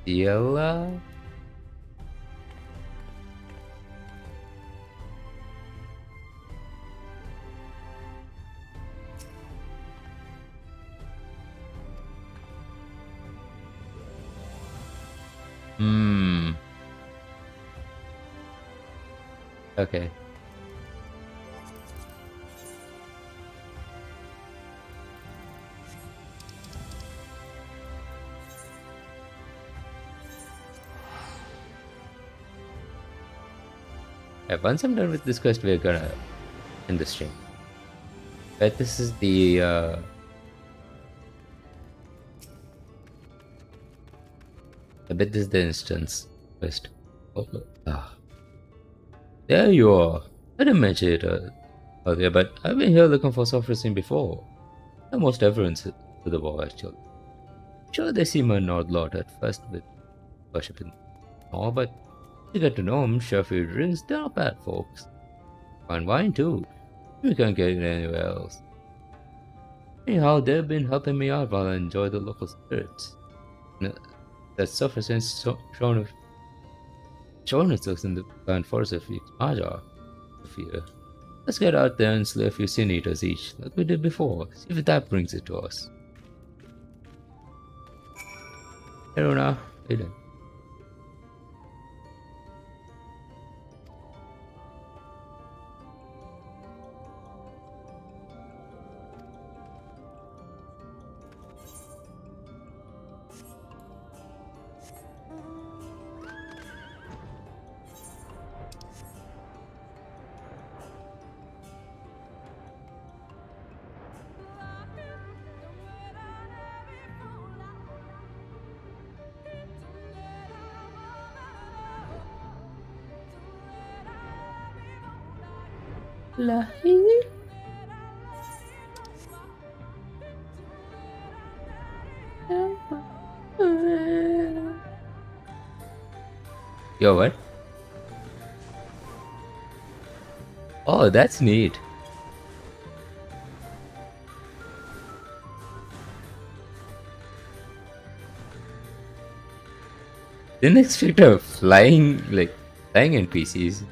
Yella? Okay. Once I'm done with this quest, we're gonna end the stream. But this is the I bet this is the instance quest. There you are. I didn't mention it earlier, but I've been here looking for self-esteem before. Almost everyone's to the wall, actually. Sure, they seem an odd lot at first with worshipping all, but you get to know them, share a few drinks, they're not bad folks. Fine wine too. We can't get it anywhere else. Anyhow, they've been helping me out while I enjoy the local spirits. That self-esteem shown itself in the plant forest of Maja. Let's get out there and slay a few sin eaters each, like we did before. See if that brings it to us. Hello now, Aiden. Yo, what? Oh, that's neat. Didn't expect a flying NPCs.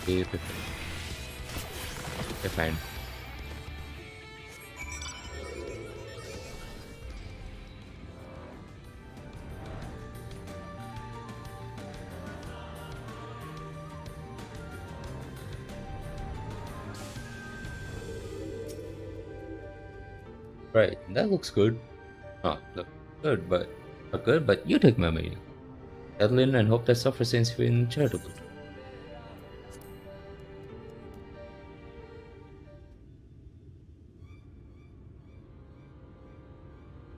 Okay, fine. Right, that looks good. Look good, but not good. But you take my money. Settle in and hope that software seems been charitable.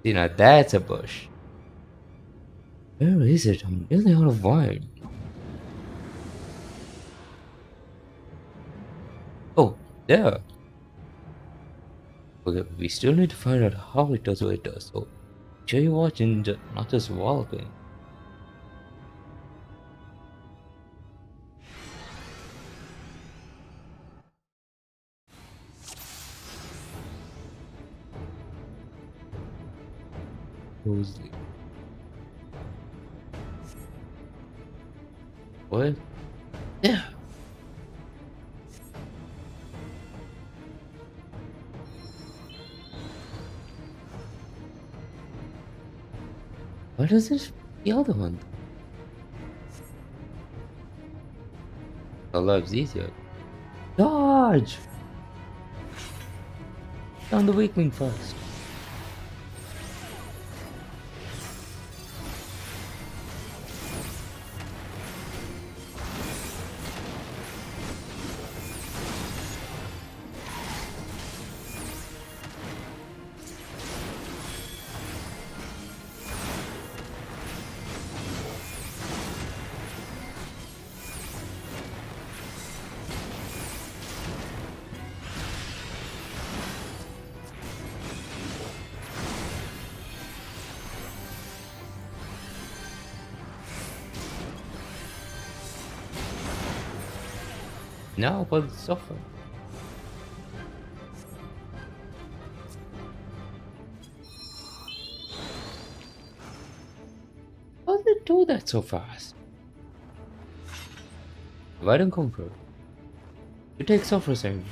See, now that's a bush. Where is it? I'm really out of wine. Oh, there. Okay, we still need to find out how it does what it does. So, sure you're watching, not just walloping. Closely. What? Yeah. What is this? The other one? The love's easier. Dodge! Down the weakling first. Now about the software. How did it do that so fast? Divide and conquer. You take software saving.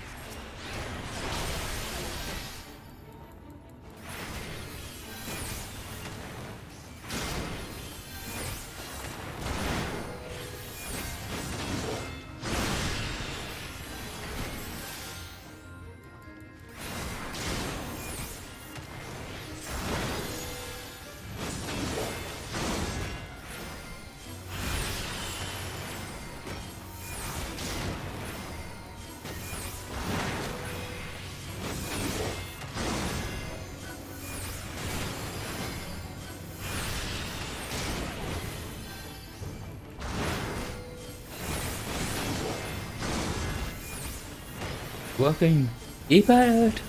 Working. Keep at it.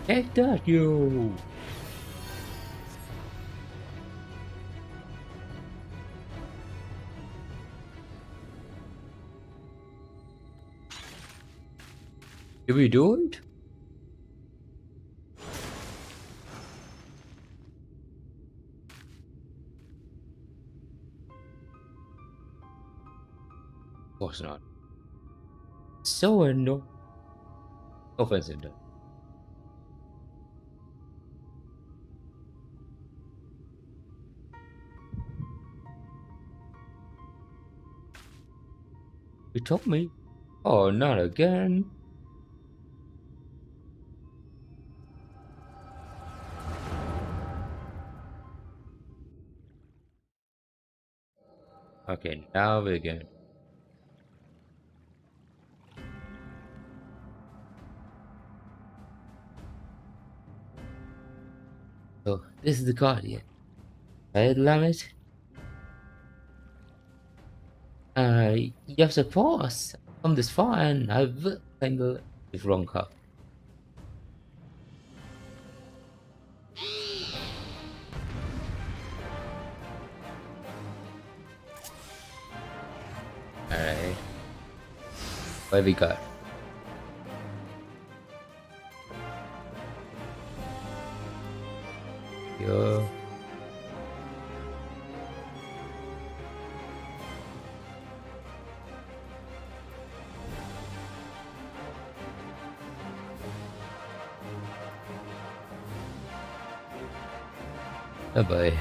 Take that, you. Did we do it? Of course not. So no offensive though. You told me. Oh, not again. Okay, now we're good. So this is the Guardian. Right, Limit? You have to pause from this far and I've claimed the wrong car. Alright. What have we got? Yo. Bye bye.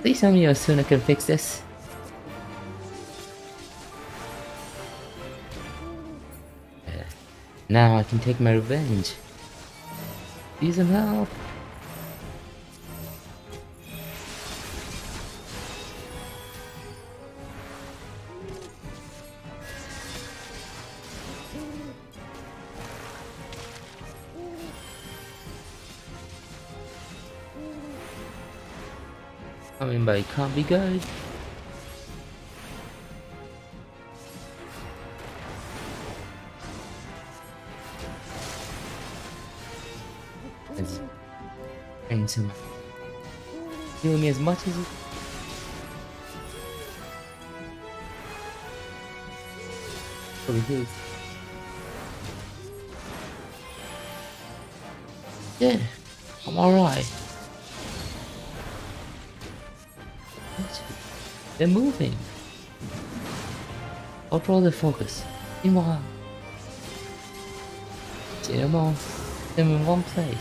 Please tell me how soon I can fix this. Now I can take my revenge. Need some help. I mean, but it can't be good. Let's bring some. Heal me as much as you. Over here. Yeah, I'm alright. They're moving. Control the focus. Meanwhile, see them all. Them in one place.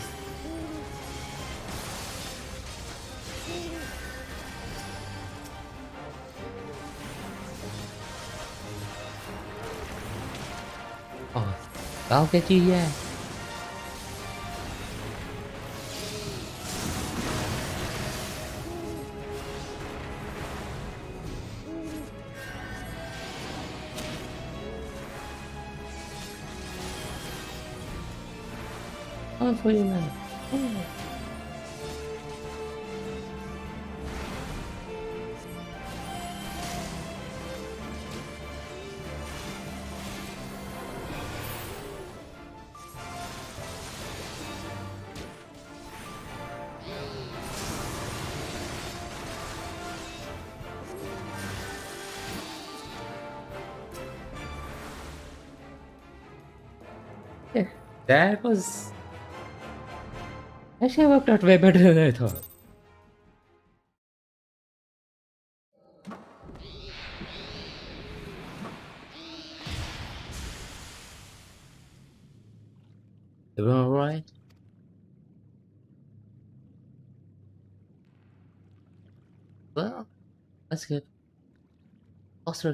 Oh, I'll get you, yeah. Come for you, man. Oh. Yeah, that was actually worked out way better than I thought. right? Well, let's get closer.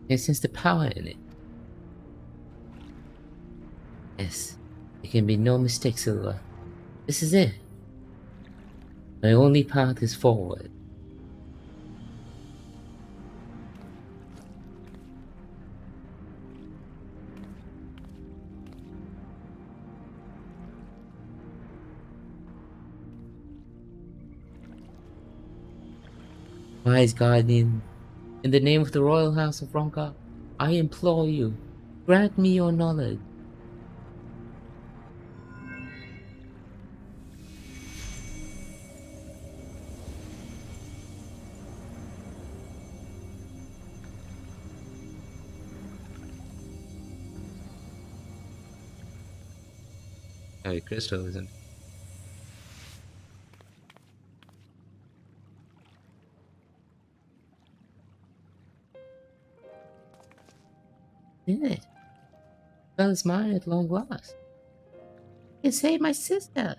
And sense the power in it. Yes, there can be no mistake, Silva. This is it. My only path is forward. Wise Guardian, in the name of the Royal House of Ronka, I implore you, grant me your knowledge. Hey, Crystal isn't. Did it? Well, it's mine at long last. You saved my sister.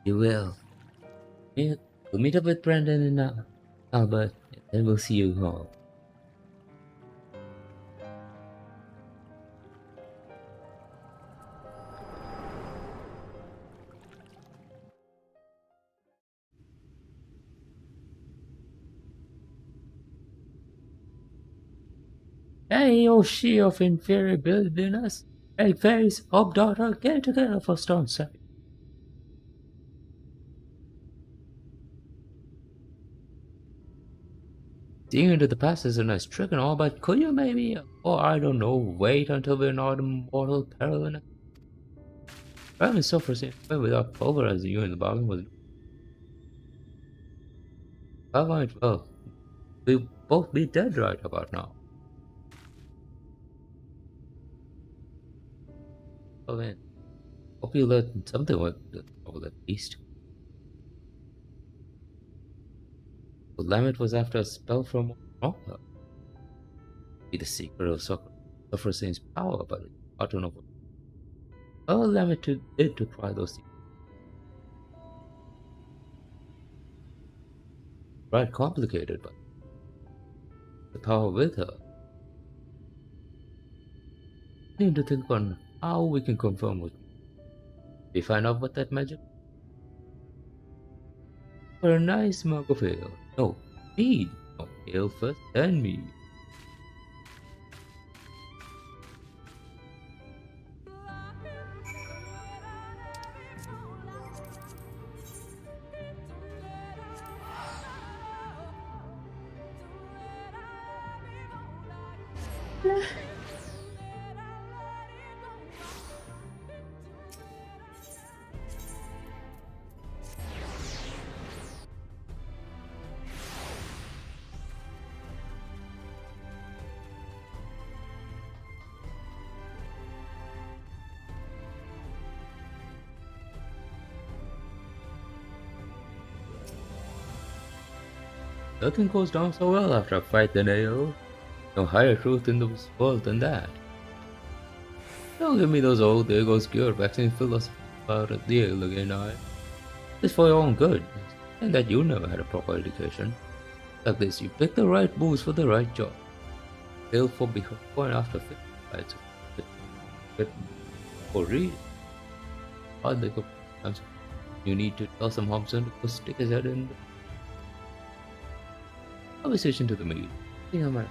You will. We'll meet up with Brandon and Albert, and then we'll see you home. Hey, you she of inferior buildiness. Hey, face, up daughter, get together for stone's sake. Seeing into the past is a nice trick and all, but could you maybe, or I don't know, wait until we're not in mortal peril enough? Driving suffers in without pulverizing you in the bargain was. I might, well, we'll both be dead right about now. Oh man, hope you learned something with the trouble at least. The Lamet was after a spell from Ronka. Be the secret of Suffersain's power, but it's hard to know what. Well, Lamet did to try those things. Right complicated, but the power with her. I need to think on how we can confirm with me. We find out what that magic for a nice mug of ale. No, mead. No, ale first, then mead. Nothing goes down so well after a fight than ale. No higher truth in this world than that. Don't give me those old there goes Skewer vaccine philosophy about the ale again, I. It's for your own good, and that you never had a proper education. Like this, you pick the right moves for the right job. Ale for before and after fit fights. Fit for real. Hard they could sometimes. You need to tell some Hobson to go stick his head in. Conversation to the meat. See how much.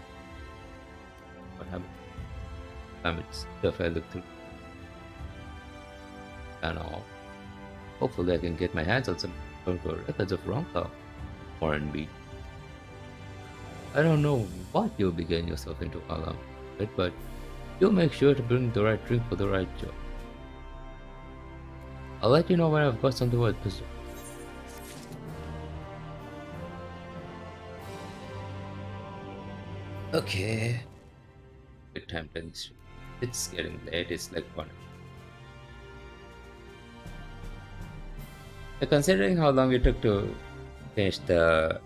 What happened? Stuff I looked through. And all. Hopefully I can get my hands on some records of Ronka or in beat. I don't know what you'll be getting yourself into along with, but you'll make sure to bring the right drink for the right job. I'll let you know when I've got something worth pursuing. Okay. Good time, Dennis. It's getting late. It's like 1. Considering how long it took to finish uh,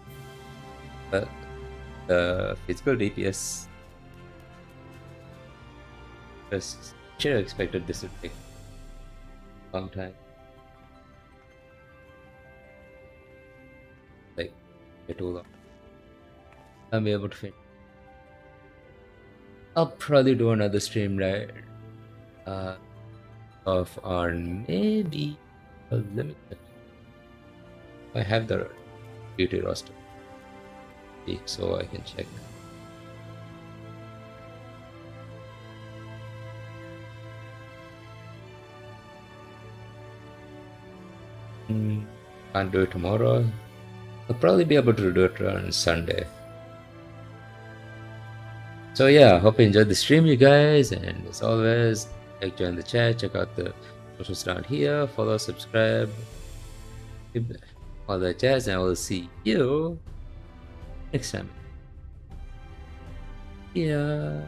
the physical DPS, just should have expected this would take a long time. Like, too long. I'll be able to finish. I'll probably do another stream, right? Of our maybe. Well, let me check. I have the duty roster, so I can check. Can't do it tomorrow. I'll probably be able to do it on Sunday. So yeah, hope you enjoyed the stream, you guys, and as always, like, join the chat, check out the socials down here, follow, subscribe, all that jazz, and I will see you next time. Yeah.